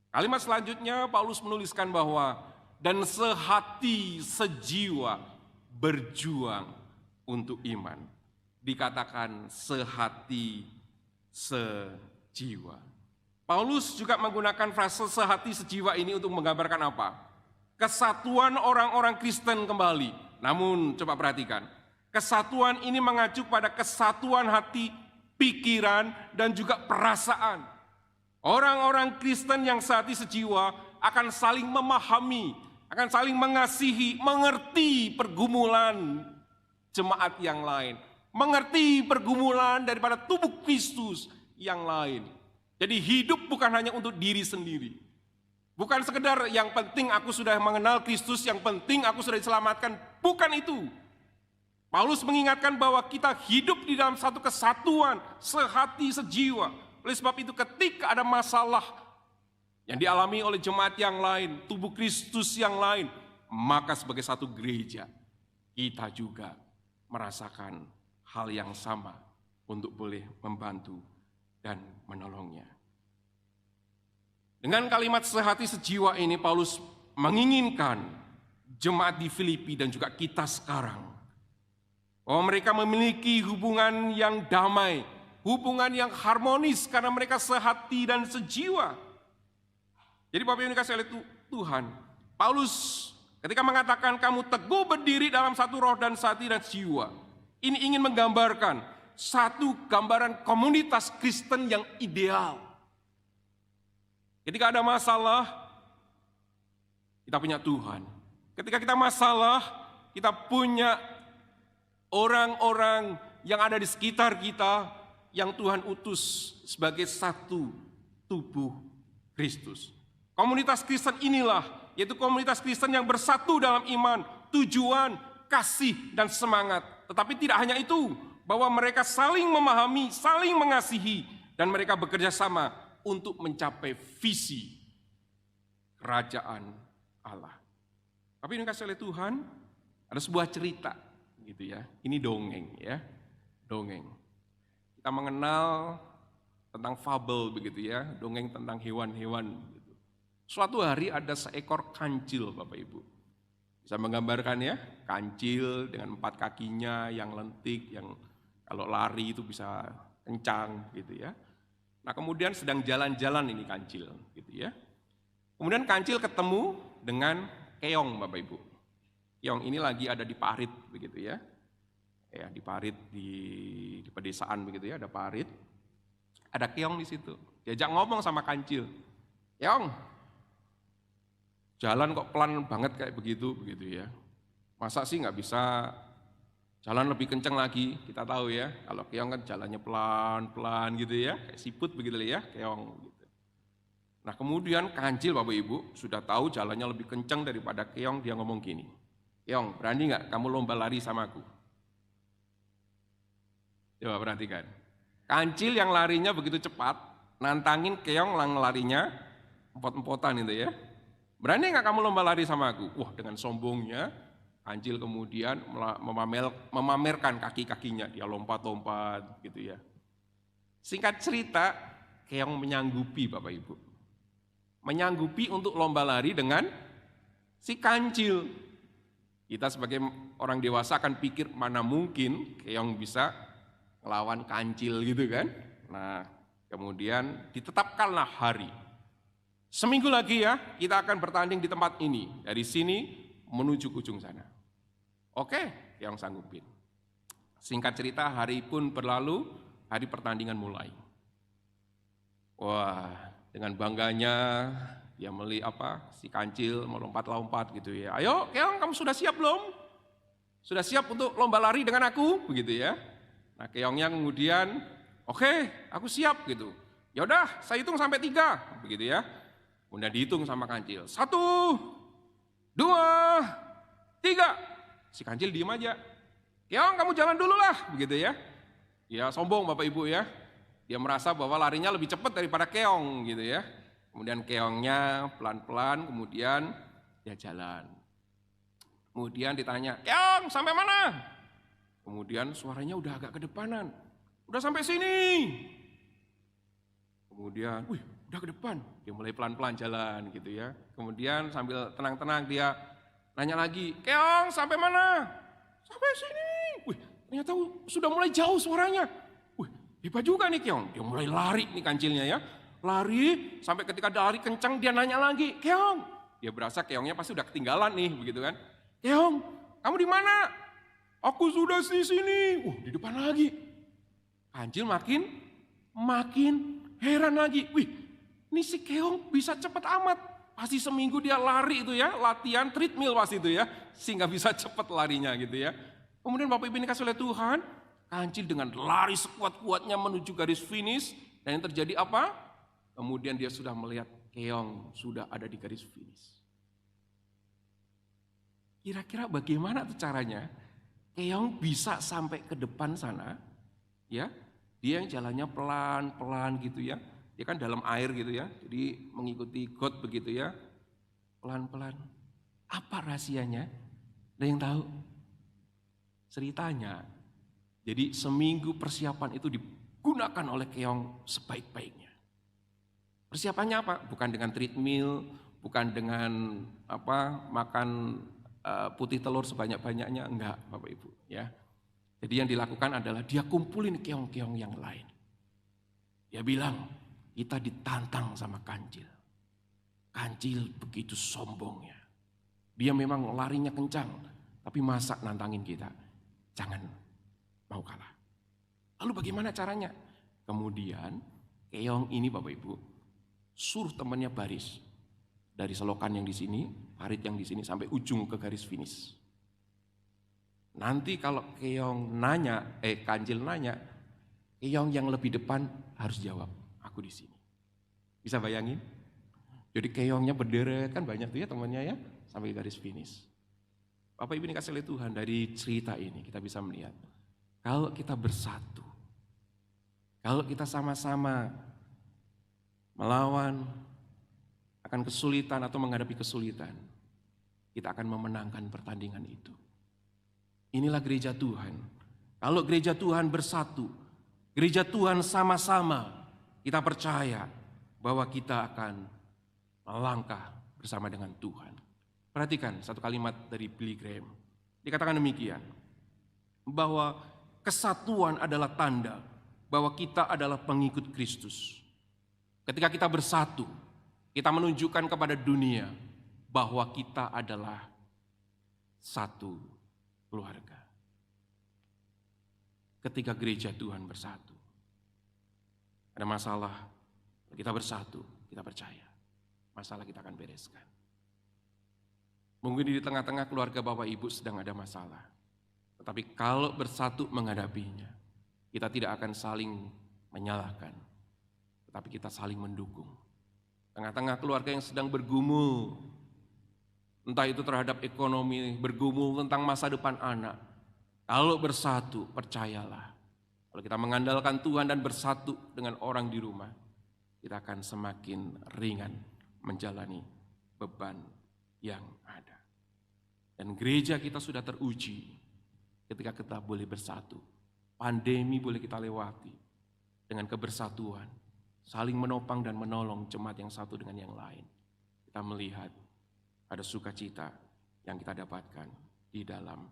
Kalimat selanjutnya Paulus menuliskan bahwa dan sehati sejiwa berjuang untuk iman. Dikatakan sehati sejiwa. Paulus juga menggunakan frase sehati sejiwa ini untuk menggambarkan apa? Kesatuan orang-orang Kristen kembali. Namun coba perhatikan, kesatuan ini mengacu pada kesatuan hati, pikiran, dan juga perasaan. Orang-orang Kristen yang sehati sejiwa akan saling memahami, akan saling mengasihi, mengerti pergumulan jemaat yang lain, mengerti pergumulan daripada tubuh Kristus yang lain. Jadi hidup bukan hanya untuk diri sendiri. Bukan sekedar yang penting aku sudah mengenal Kristus, yang penting aku sudah diselamatkan. Bukan itu. Paulus mengingatkan bahwa kita hidup di dalam satu kesatuan, sehati, sejiwa. Oleh sebab itu ketika ada masalah yang dialami oleh jemaat yang lain, tubuh Kristus yang lain, maka sebagai satu gereja, kita juga merasakan hal yang sama untuk boleh membantu dan menolongnya. Dengan kalimat sehati sejiwa ini, Paulus menginginkan jemaat di Filipi dan juga kita sekarang, bahwa mereka memiliki hubungan yang damai, hubungan yang harmonis karena mereka sehati dan sejiwa. Jadi Bapak Ibu dikasihi oleh Tuhan, Paulus ketika mengatakan kamu teguh berdiri dalam satu roh dan sehati dan jiwa, ini ingin menggambarkan satu gambaran komunitas Kristen yang ideal. Ketika ada masalah, kita punya Tuhan. Ketika kita masalah, kita punya orang-orang yang ada di sekitar kita, yang Tuhan utus sebagai satu tubuh Kristus. Komunitas Kristen inilah, yaitu komunitas Kristen yang bersatu dalam iman, tujuan, kasih, dan semangat. Tetapi tidak hanya itu, bahwa mereka saling memahami, saling mengasihi, dan mereka bekerja sama untuk mencapai visi kerajaan Allah. Tapi ini kasih oleh Tuhan, ada sebuah cerita gitu ya. Ini dongeng ya. Dongeng. Kita mengenal tentang fabel begitu ya, dongeng tentang hewan-hewan gitu. Suatu hari ada seekor kancil Bapak Ibu. Bisa menggambarkan ya, kancil dengan 4 kakinya yang lentik, yang kalau lari itu bisa kencang gitu ya. Nah kemudian sedang jalan-jalan ini kancil gitu ya. Kemudian kancil ketemu dengan keong Bapak Ibu. Keong ini lagi ada di parit begitu ya. Ya di parit di pedesaan begitu ya, ada parit. Ada keong di situ. Diajak ngomong sama kancil. Keong, jalan kok pelan banget kayak begitu ya. Masa sih nggak bisa jalan lebih kencang lagi? Kita tahu ya, kalau keong kan jalannya pelan-pelan gitu ya, kayak siput begitu ya, keong gitu. Nah kemudian kancil Bapak Ibu sudah tahu jalannya lebih kencang daripada keong, dia ngomong gini, keong berani nggak kamu lomba lari sama aku? Coba perhatikan, kancil yang larinya begitu cepat, nantangin keong yang larinya empot-empotan itu ya. Berani nggak kamu lomba lari sama aku? Wah dengan sombongnya, kancil kemudian memamerkan kaki-kakinya, dia lompat-lompat gitu ya. Singkat cerita, keong menyanggupi Bapak Ibu. menyanggupi untuk lomba lari dengan si kancil. Kita sebagai orang dewasa akan pikir mana mungkin keong bisa ngelawan kancil gitu kan. Nah, kemudian ditetapkanlah hari. Seminggu lagi ya, kita akan bertanding di tempat ini. Dari sini menuju ke ujung sana. Oke, keong sanggupin. Singkat cerita, hari pun berlalu, hari pertandingan mulai. Wah, dengan bangganya dia si kancil mau lompat-lompat gitu ya. Ayo, keong, kamu sudah siap belum? Sudah siap untuk lomba lari dengan aku? Begitu ya. Nah, keongnya kemudian, oke, aku siap gitu. Ya udah, saya hitung sampai 3, begitu ya. Kemudian dihitung sama kancil. 1, 2, 3. Si kancil diem aja. Keong, kamu jalan dulu lah, begitu ya. Ya sombong Bapak Ibu ya. Dia merasa bahwa larinya lebih cepat daripada keong gitu ya. Kemudian keongnya pelan-pelan, kemudian dia jalan. Kemudian ditanya, keong sampai mana? Kemudian suaranya udah agak kedepanan. Udah sampai sini. Kemudian, udah ke depan. Dia mulai pelan-pelan jalan gitu ya. Kemudian sambil tenang-tenang dia nanya lagi, keong sampai mana? Sampai sini. Ternyata sudah mulai jauh suaranya. Hebat juga nih keong. Dia mulai lari nih kancilnya ya. Lari, sampai ketika lari kencang dia nanya lagi, keong. Dia berasa keongnya pasti udah ketinggalan nih, begitu kan. Keong, kamu di mana? Aku sudah di sini. Di depan lagi. Kancil makin heran lagi. Ini si keong bisa cepat amat. Pasti seminggu dia lari itu ya, latihan treadmill pasti itu ya. Sehingga bisa cepat larinya gitu ya. Kemudian Bapak Ibu dikasih oleh Tuhan, kancil dengan lari sekuat-kuatnya menuju garis finish. Dan yang terjadi apa? Kemudian dia sudah melihat keong sudah ada di garis finish. Kira-kira bagaimana tuh caranya? Keong bisa sampai ke depan sana, ya. Dia yang jalannya pelan-pelan gitu ya. Dia kan dalam air gitu ya. Jadi mengikuti got begitu ya. Pelan-pelan. Apa rahasianya? Ada yang tahu? Ceritanya. Jadi seminggu persiapan itu digunakan oleh keong sebaik-baiknya. Persiapannya apa? Bukan dengan treadmill, bukan dengan makan putih telur sebanyak-banyaknya, enggak Bapak Ibu ya. Jadi yang dilakukan adalah dia kumpulin keong-keong yang lain. Dia bilang, kita ditantang sama kancil. Kancil begitu sombongnya. Dia memang larinya kencang, tapi masa nantangin kita? Jangan mau kalah. Lalu bagaimana caranya? Kemudian keong ini Bapak Ibu suruh temannya baris dari selokan yang di sini, parit yang di sini sampai ujung ke garis finish. Nanti kalau keong kancil nanya, keong yang lebih depan harus jawab, aku di sini. Bisa bayangin? Jadi keongnya berderet kan banyak tuh ya temannya ya sampai garis finish. Bapak Ibu dikasih oleh Tuhan, dari cerita ini kita bisa melihat kalau kita bersatu, kalau kita sama-sama melawan akan kesulitan atau menghadapi kesulitan, kita akan memenangkan pertandingan itu. Inilah gereja Tuhan. Kalau gereja Tuhan bersatu, gereja Tuhan sama-sama, kita percaya bahwa kita akan melangkah bersama dengan Tuhan. Perhatikan satu kalimat dari Billy Graham. Dikatakan demikian, bahwa kesatuan adalah tanda bahwa kita adalah pengikut Kristus. Ketika kita bersatu, kita menunjukkan kepada dunia bahwa kita adalah satu keluarga. Ketika gereja Tuhan bersatu, ada masalah, kita bersatu, kita percaya, masalah kita akan bereskan. Mungkin di tengah-tengah keluarga Bapak Ibu sedang ada masalah, tetapi kalau bersatu menghadapinya, kita tidak akan saling menyalahkan, tetapi kita saling mendukung. Tengah-tengah keluarga yang sedang bergumul, entah itu terhadap ekonomi, bergumul tentang masa depan anak, kalau bersatu, percayalah, kalau kita mengandalkan Tuhan dan bersatu dengan orang di rumah, kita akan semakin ringan menjalani beban yang ada. Dan gereja kita sudah teruji ketika kita boleh bersatu. Pandemi boleh kita lewati dengan kebersatuan. saling menopang dan menolong jemaat yang satu dengan yang lain. Kita melihat ada sukacita yang kita dapatkan di dalam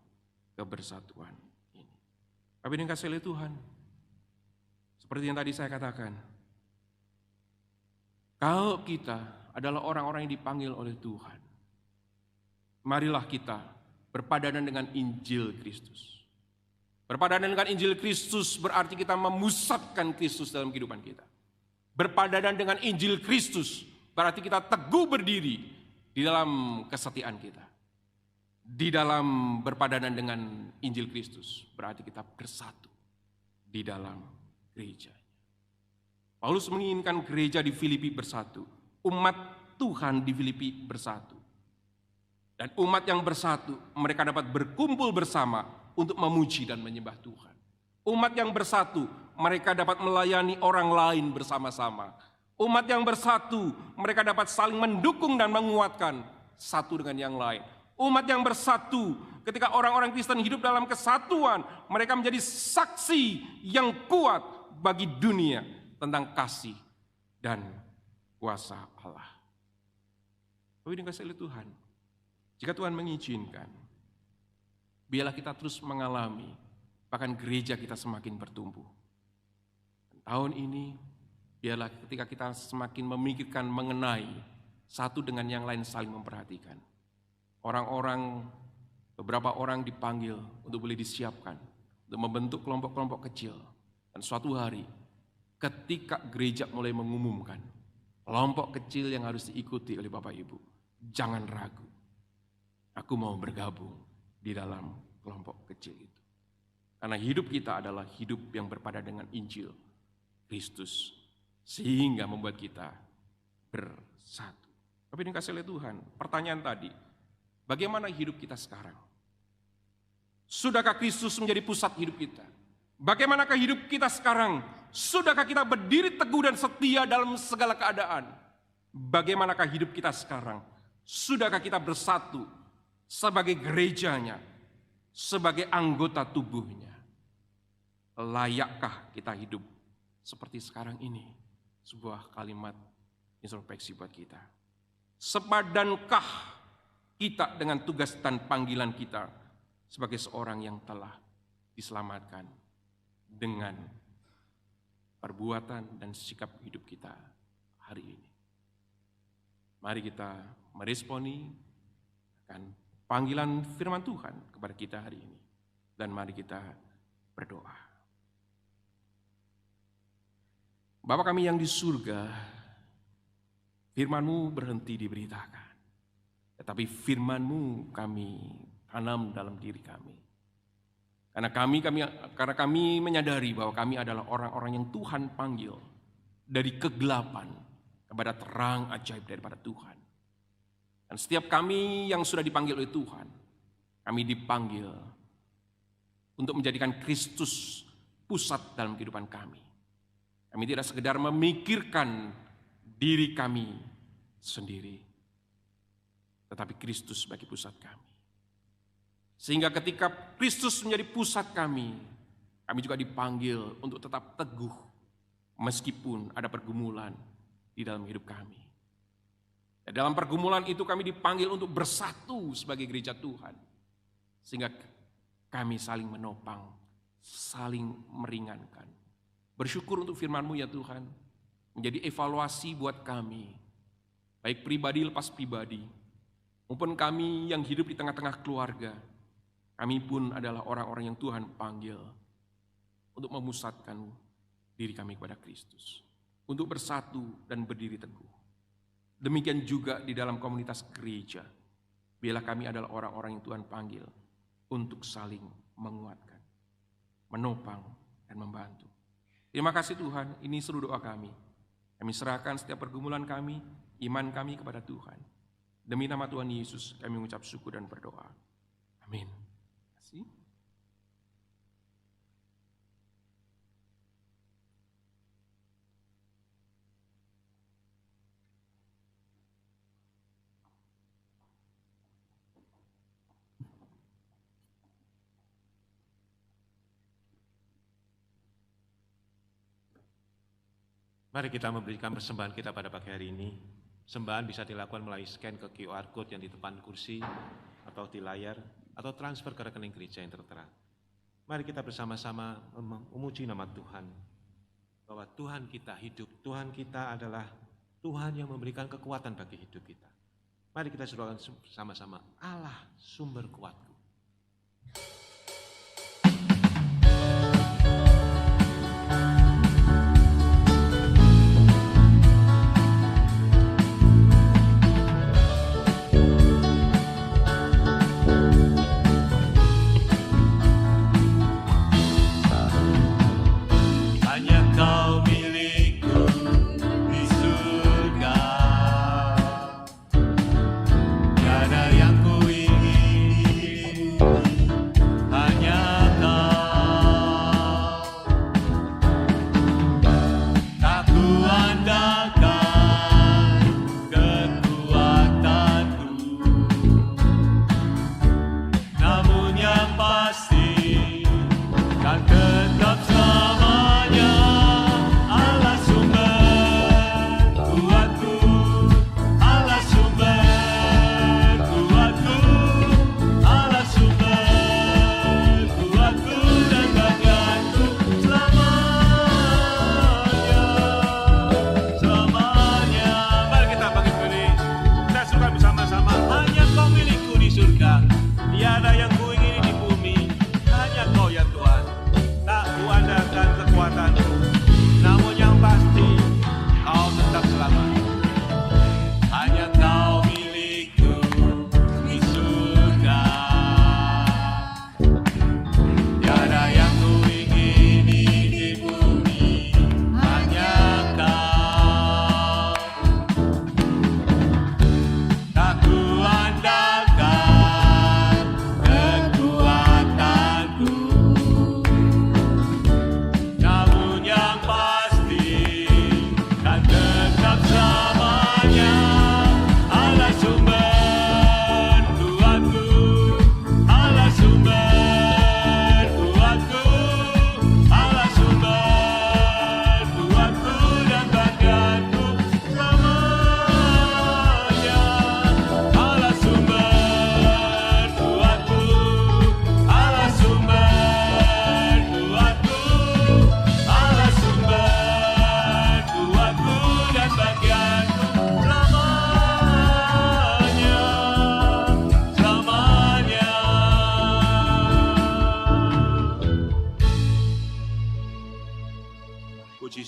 kebersatuan ini. Tapi dengan kasih oleh Tuhan, seperti yang tadi saya katakan, kalau kita adalah orang-orang yang dipanggil oleh Tuhan, marilah kita berpadanan dengan Injil Kristus. Berpadanan dengan Injil Kristus berarti kita memusatkan Kristus dalam kehidupan kita. Berpadanan dengan Injil Kristus berarti kita teguh berdiri di dalam kesetiaan kita. Di dalam berpadanan dengan Injil Kristus berarti kita bersatu di dalam gereja. Paulus menginginkan gereja di Filipi bersatu. Umat Tuhan di Filipi bersatu. Dan umat yang bersatu, mereka dapat berkumpul bersama untuk memuji dan menyembah Tuhan. Umat yang bersatu, mereka dapat melayani orang lain bersama-sama. Umat yang bersatu, mereka dapat saling mendukung dan menguatkan satu dengan yang lain. Umat yang bersatu, ketika orang-orang Kristen hidup dalam kesatuan, mereka menjadi saksi yang kuat bagi dunia tentang kasih dan kuasa Allah. Tapi dikasih oleh Tuhan, jika Tuhan mengizinkan, biarlah kita terus mengalami, bahkan gereja kita semakin bertumbuh. Dan tahun ini, biarlah ketika kita semakin memikirkan mengenai satu dengan yang lain saling memperhatikan. Beberapa orang dipanggil untuk boleh disiapkan, untuk membentuk kelompok-kelompok kecil. Dan suatu hari, ketika gereja mulai mengumumkan, kelompok kecil yang harus diikuti oleh Bapak Ibu, jangan ragu. Aku mau bergabung di dalam kelompok kecil itu. Karena hidup kita adalah hidup yang berpada dengan Injil Kristus. Sehingga membuat kita bersatu. Tapi dikasih oleh Tuhan, pertanyaan tadi, bagaimana hidup kita sekarang? Sudahkah Kristus menjadi pusat hidup kita? Bagaimanakah hidup kita sekarang? Sudahkah kita berdiri teguh dan setia dalam segala keadaan? Bagaimanakah hidup kita sekarang? Sudahkah kita bersatu sebagai gerejanya, sebagai anggota tubuhnya? Layakkah kita hidup seperti sekarang ini? Sebuah kalimat introspeksi buat kita. Sepadankah kita dengan tugas dan panggilan kita sebagai seorang yang telah diselamatkan dengan perbuatan dan sikap hidup kita hari ini? Mari kita meresponi akan panggilan firman Tuhan kepada kita hari ini. Dan mari kita berdoa. Bapa kami yang di surga, firman-Mu berhenti diberitakan. Tetapi firman-Mu kami tanam dalam diri kami. Karena kami menyadari bahwa kami adalah orang-orang yang Tuhan panggil dari kegelapan kepada terang ajaib daripada Tuhan. Dan setiap kami yang sudah dipanggil oleh Tuhan, kami dipanggil untuk menjadikan Kristus pusat dalam kehidupan kami. Kami tidak sekedar memikirkan diri kami sendiri, tetapi Kristus sebagai pusat kami. Sehingga ketika Kristus menjadi pusat kami juga dipanggil untuk tetap teguh meskipun ada pergumulan di dalam hidup kami. Dan dalam pergumulan itu kami dipanggil untuk bersatu sebagai gereja Tuhan. Sehingga kami saling menopang, saling meringankan. Bersyukur untuk firman-Mu ya Tuhan, menjadi evaluasi buat kami, baik pribadi lepas pribadi, maupun kami yang hidup di tengah-tengah keluarga. Kami pun adalah orang-orang yang Tuhan panggil untuk memusatkan diri kami kepada Kristus, untuk bersatu dan berdiri teguh. Demikian juga di dalam komunitas gereja, biarlah kami adalah orang-orang yang Tuhan panggil untuk saling menguatkan, menopang, dan membantu. Terima kasih Tuhan, ini seluruh doa kami. Kami serahkan setiap pergumulan kami, iman kami kepada Tuhan. Demi nama Tuhan Yesus, kami mengucap syukur dan berdoa. Amin. Terima kasih. Mari kita memberikan persembahan kita pada pagi hari ini. Persembahan bisa dilakukan melalui scan ke QR Code yang di depan kursi, atau di layar, atau transfer ke rekening gereja yang tertera. Mari kita bersama-sama memuji nama Tuhan, bahwa Tuhan kita hidup, Tuhan kita adalah Tuhan yang memberikan kekuatan bagi hidup kita. Mari kita serukan sama-sama, Allah sumber kuatku.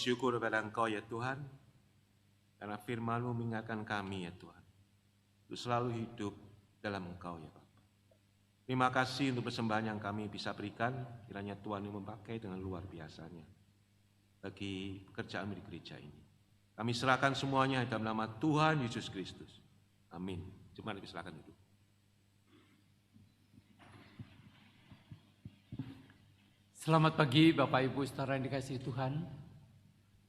Syukur kepada Engkau ya Tuhan, karena firman-Mu mengingatkan kami ya Tuhan, untuk selalu hidup dalam Engkau ya Bapa. Terima kasih untuk persembahan yang kami bisa berikan, kiranya Tuhan yang memakai dengan luar biasanya bagi pekerjaan di gereja ini. Kami serahkan semuanya dalam nama Tuhan Yesus Kristus. Amin. Cuma silakan duduk. Selamat pagi Bapak Ibu saudara yang dikasihi Tuhan.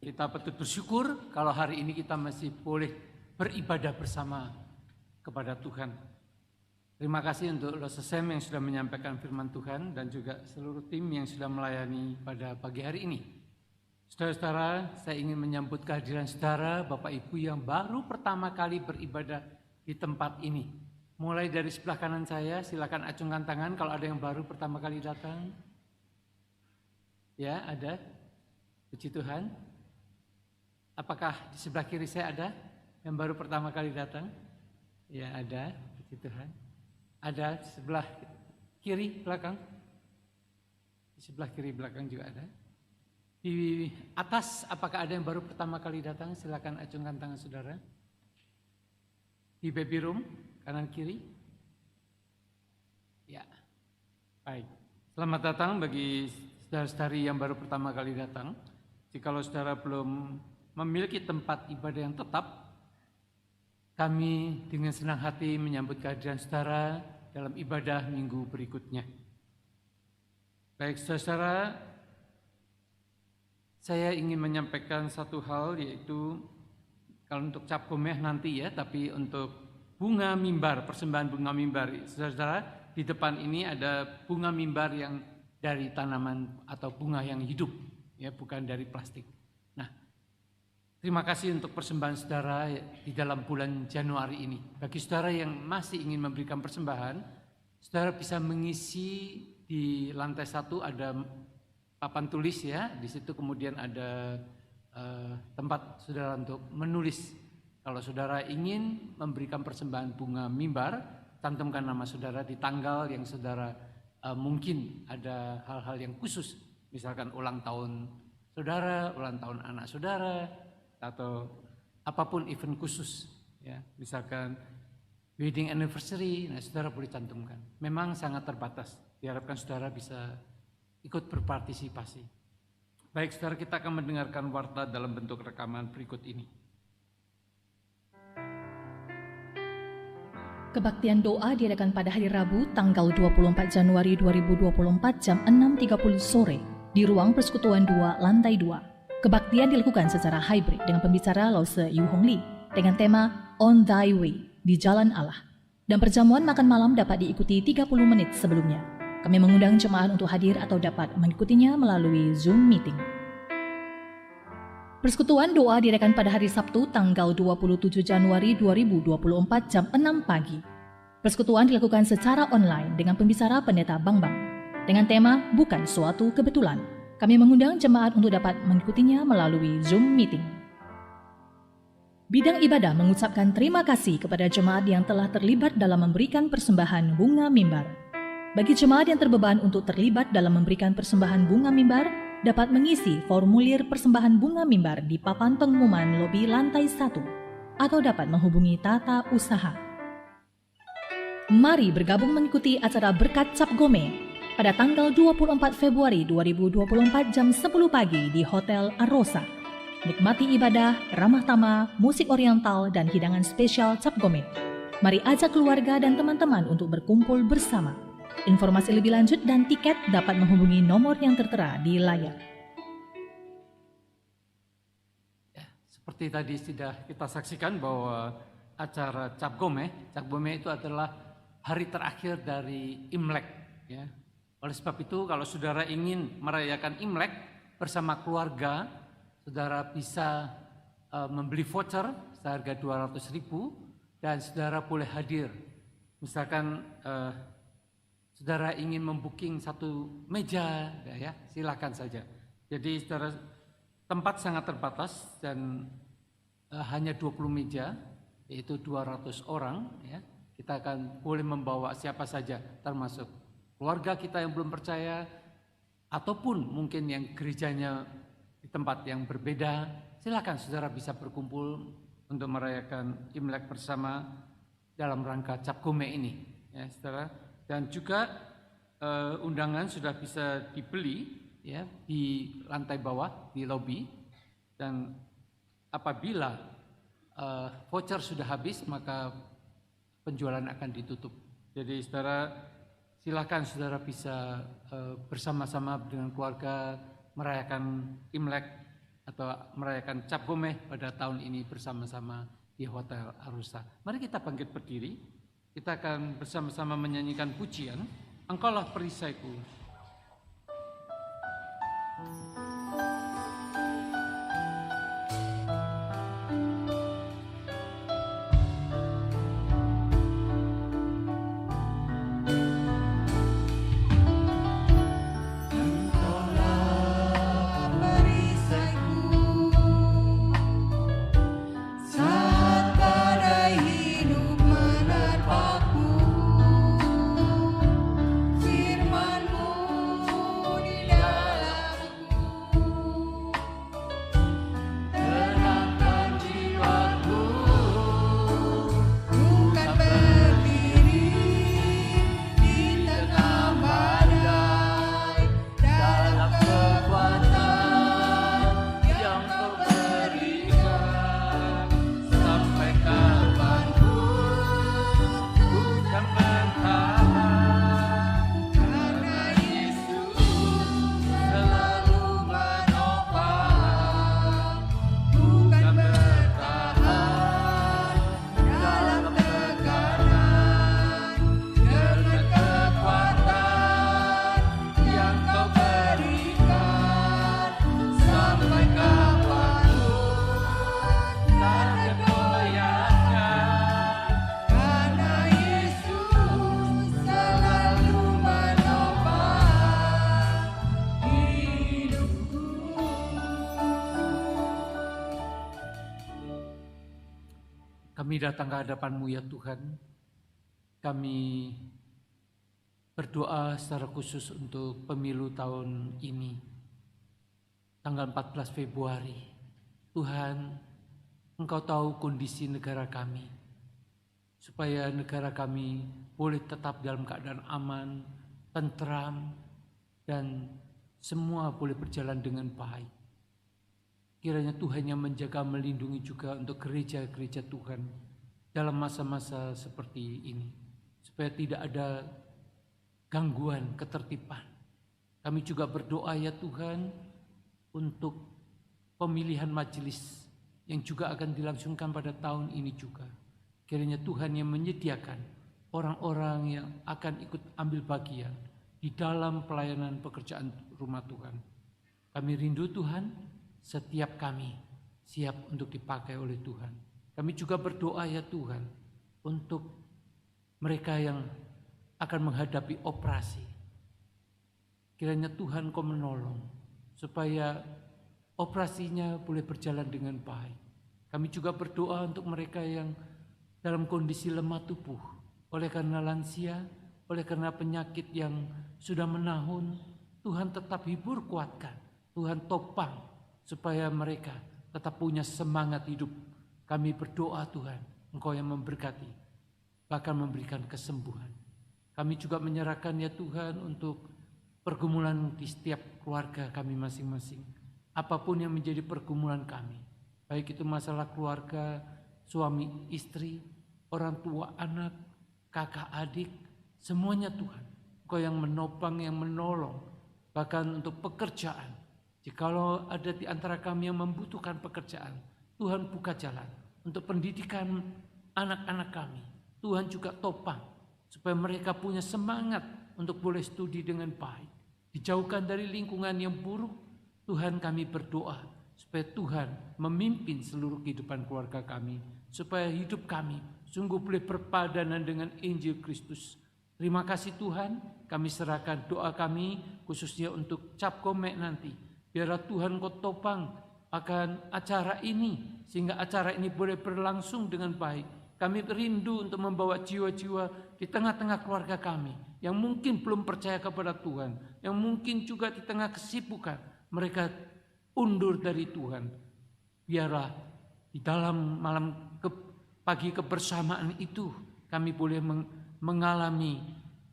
Kita patut bersyukur kalau hari ini kita masih boleh beribadah bersama kepada Tuhan. Terima kasih untuk Losesem yang sudah menyampaikan firman Tuhan dan juga seluruh tim yang sudah melayani pada pagi hari ini. Saudara-saudara, saya ingin menyambut kehadiran saudara Bapak Ibu yang baru pertama kali beribadah di tempat ini. Mulai dari sebelah kanan saya, silakan acungkan tangan kalau ada yang baru pertama kali datang. Ya, ada. Puji Tuhan. Apakah di sebelah kiri saya ada yang baru pertama kali datang? Ya, ada. Puji Tuhan. Ada di sebelah kiri belakang. Di sebelah kiri belakang juga ada. Di atas, apakah ada yang baru pertama kali datang? Silakan acungkan tangan saudara. Di baby room, kanan kiri. Ya, baik. Selamat datang bagi saudara-saudari yang baru pertama kali datang. Jikalau saudara belum memiliki tempat ibadah yang tetap, kami dengan senang hati menyambut kehadiran saudara dalam ibadah minggu berikutnya. Baik saudara, saya ingin menyampaikan satu hal, yaitu kalau untuk cap gomeh nanti ya, tapi untuk bunga mimbar, persembahan bunga mimbar. Saudara, di depan ini ada bunga mimbar yang dari tanaman atau bunga yang hidup, ya, bukan dari plastik. Nah, Terima kasih untuk persembahan saudara di dalam bulan Januari ini. Bagi saudara yang masih ingin memberikan persembahan, saudara bisa mengisi di lantai 1 ada papan tulis ya. Di situ kemudian ada tempat saudara untuk menulis. Kalau saudara ingin memberikan persembahan bunga mimbar, cantumkan nama saudara di tanggal yang saudara mungkin ada hal-hal yang khusus. Misalkan ulang tahun saudara, ulang tahun anak saudara, atau apapun event khusus ya, misalkan wedding anniversary, nah saudara boleh cantumkan. Memang sangat terbatas, diharapkan saudara bisa ikut berpartisipasi. Baik saudara, kita akan mendengarkan warta dalam bentuk rekaman berikut ini. Kebaktian doa diadakan pada hari Rabu tanggal 24 Januari 2024 jam 6.30 sore di ruang persekutuan 2 lantai 2. Kebaktian dilakukan secara hybrid dengan pembicara Lause Yu Hong Lee dengan tema On Thy Way, di Jalan Allah. Dan perjamuan makan malam dapat diikuti 30 menit sebelumnya. Kami mengundang jemaat untuk hadir atau dapat mengikutinya melalui Zoom meeting. Persekutuan doa diadakan pada hari Sabtu tanggal 27 Januari 2024 jam 6 pagi. Persekutuan dilakukan secara online dengan pembicara Pendeta Bambang dengan tema Bukan Suatu Kebetulan. Kami mengundang jemaat untuk dapat mengikutinya melalui Zoom meeting. Bidang ibadah mengucapkan terima kasih kepada jemaat yang telah terlibat dalam memberikan persembahan bunga mimbar. Bagi jemaat yang terbeban untuk terlibat dalam memberikan persembahan bunga mimbar, dapat mengisi formulir persembahan bunga mimbar di papan pengumuman lobi lantai 1 atau dapat menghubungi tata usaha. Mari bergabung mengikuti acara Berkat Cap Gome pada tanggal 24 Februari 2024 jam 10 pagi di Hotel Arosa. Nikmati ibadah, ramah tamah, musik oriental, dan hidangan spesial Cap Gome. Mari ajak keluarga dan teman-teman untuk berkumpul bersama. Informasi lebih lanjut dan tiket dapat menghubungi nomor yang tertera di layar. Ya, seperti tadi sudah kita saksikan bahwa acara Cap Gome itu adalah hari terakhir dari Imlek. Ya. Oleh sebab itu, kalau saudara ingin merayakan Imlek bersama keluarga, saudara bisa membeli voucher seharga 200.000 dan saudara boleh hadir. Misalkan saudara ingin membooking satu meja, ya silakan saja. Jadi saudara, tempat sangat terbatas dan hanya 20 meja, yaitu 200 orang. Ya. Kita akan boleh membawa siapa saja, termasuk keluarga kita yang belum percaya, ataupun mungkin yang gerejanya di tempat yang berbeda. Silakan saudara bisa berkumpul untuk merayakan Imlek bersama dalam rangka Cap Gome ini, ya saudara. Dan juga undangan sudah bisa dibeli ya di lantai bawah di lobi. Dan apabila voucher sudah habis, maka penjualan akan ditutup. Jadi saudara, silakan saudara bisa bersama-sama dengan keluarga merayakan Imlek atau merayakan Cap Gome pada tahun ini bersama-sama di Hotel Arosa. Mari kita bangkit berdiri. Kita akan bersama-sama menyanyikan pujian Engkaulah Perisaiku. Kami datang ke hadapan-Mu ya Tuhan. Kami berdoa secara khusus untuk pemilu tahun ini, tanggal 14 Februari. Tuhan, Engkau tahu kondisi negara kami, supaya negara kami boleh tetap dalam keadaan aman, tentram, dan semua boleh berjalan dengan baik. Kiranya Tuhan yang menjaga, melindungi juga untuk gereja-gereja Tuhan dalam masa-masa seperti ini, supaya tidak ada gangguan ketertiban. Kami juga berdoa ya Tuhan untuk pemilihan majelis yang juga akan dilangsungkan pada tahun ini juga. Kiranya Tuhan yang menyediakan orang-orang yang akan ikut ambil bagian di dalam pelayanan pekerjaan rumah Tuhan. Kami rindu Tuhan, setiap kami siap untuk dipakai oleh Tuhan. Kami juga berdoa ya Tuhan untuk mereka yang akan menghadapi operasi. Kiranya Tuhan Kau menolong supaya operasinya boleh berjalan dengan baik. Kami juga berdoa untuk mereka yang dalam kondisi lemah tubuh, oleh karena lansia, oleh karena penyakit yang sudah menahun. Tuhan tetap hibur, kuatkan. Tuhan topang supaya mereka tetap punya semangat hidup. Kami berdoa Tuhan, Engkau yang memberkati, bahkan memberikan kesembuhan. Kami juga menyerahkan ya Tuhan untuk pergumulan di setiap keluarga kami masing-masing. Apapun yang menjadi pergumulan kami, baik itu masalah keluarga, suami, istri, orang tua, anak, kakak, adik, semuanya Tuhan. Engkau yang menopang, yang menolong, bahkan untuk pekerjaan. Jikalau ada di antara kami yang membutuhkan pekerjaan, Tuhan buka jalan untuk pendidikan anak-anak kami. Tuhan juga topang supaya mereka punya semangat untuk boleh studi dengan baik. Dijauhkan dari lingkungan yang buruk. Tuhan, kami berdoa supaya Tuhan memimpin seluruh kehidupan keluarga kami, supaya hidup kami sungguh boleh berpadanan dengan Injil Kristus. Terima kasih Tuhan, kami serahkan doa kami khususnya untuk Cap Komek nanti. Biarlah Tuhan Kau topang akan acara ini, sehingga acara ini boleh berlangsung dengan baik. Kami rindu untuk membawa jiwa-jiwa di tengah-tengah keluarga kami, yang mungkin belum percaya kepada Tuhan, yang mungkin juga di tengah kesibukan, mereka undur dari Tuhan. Biarlah di dalam pagi kebersamaan itu, kami boleh mengalami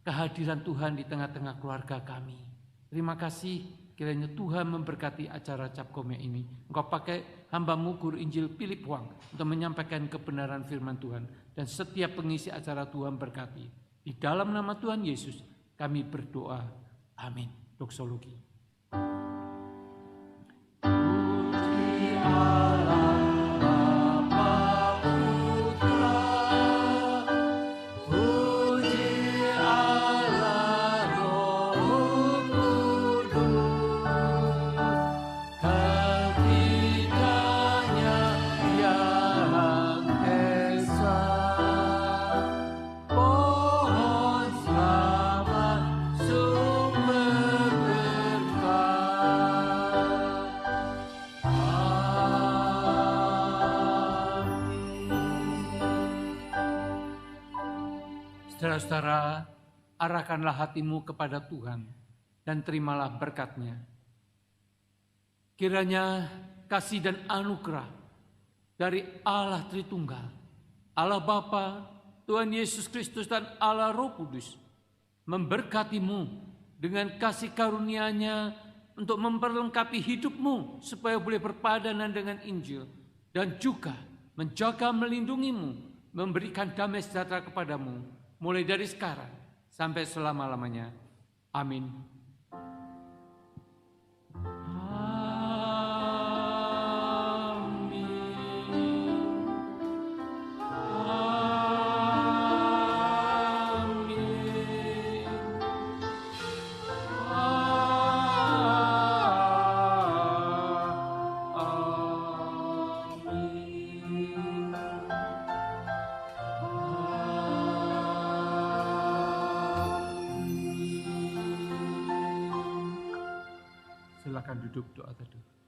kehadiran Tuhan di tengah-tengah keluarga kami. Terima kasih. Kiranya Tuhan memberkati acara Cap Komek ini. Engkau pakai hamba-Mu Guru Injil Philip Huang untuk menyampaikan kebenaran firman Tuhan. Dan setiap pengisi acara Tuhan berkati. Di dalam nama Tuhan Yesus kami berdoa. Amin. Doksologi. Saudara-saudara, arahkanlah hatimu kepada Tuhan dan terimalah berkat-Nya. Kiranya kasih dan anugerah dari Allah Tritunggal, Allah Bapa, Tuhan Yesus Kristus dan Allah Roh Kudus memberkatimu dengan kasih karunia-Nya untuk memperlengkapi hidupmu supaya boleh berpadanan dengan Injil dan juga menjaga melindungimu, memberikan damai sejahtera kepadamu mulai dari sekarang sampai selama-lamanya. Amin. Silakan duduk, doa teduh.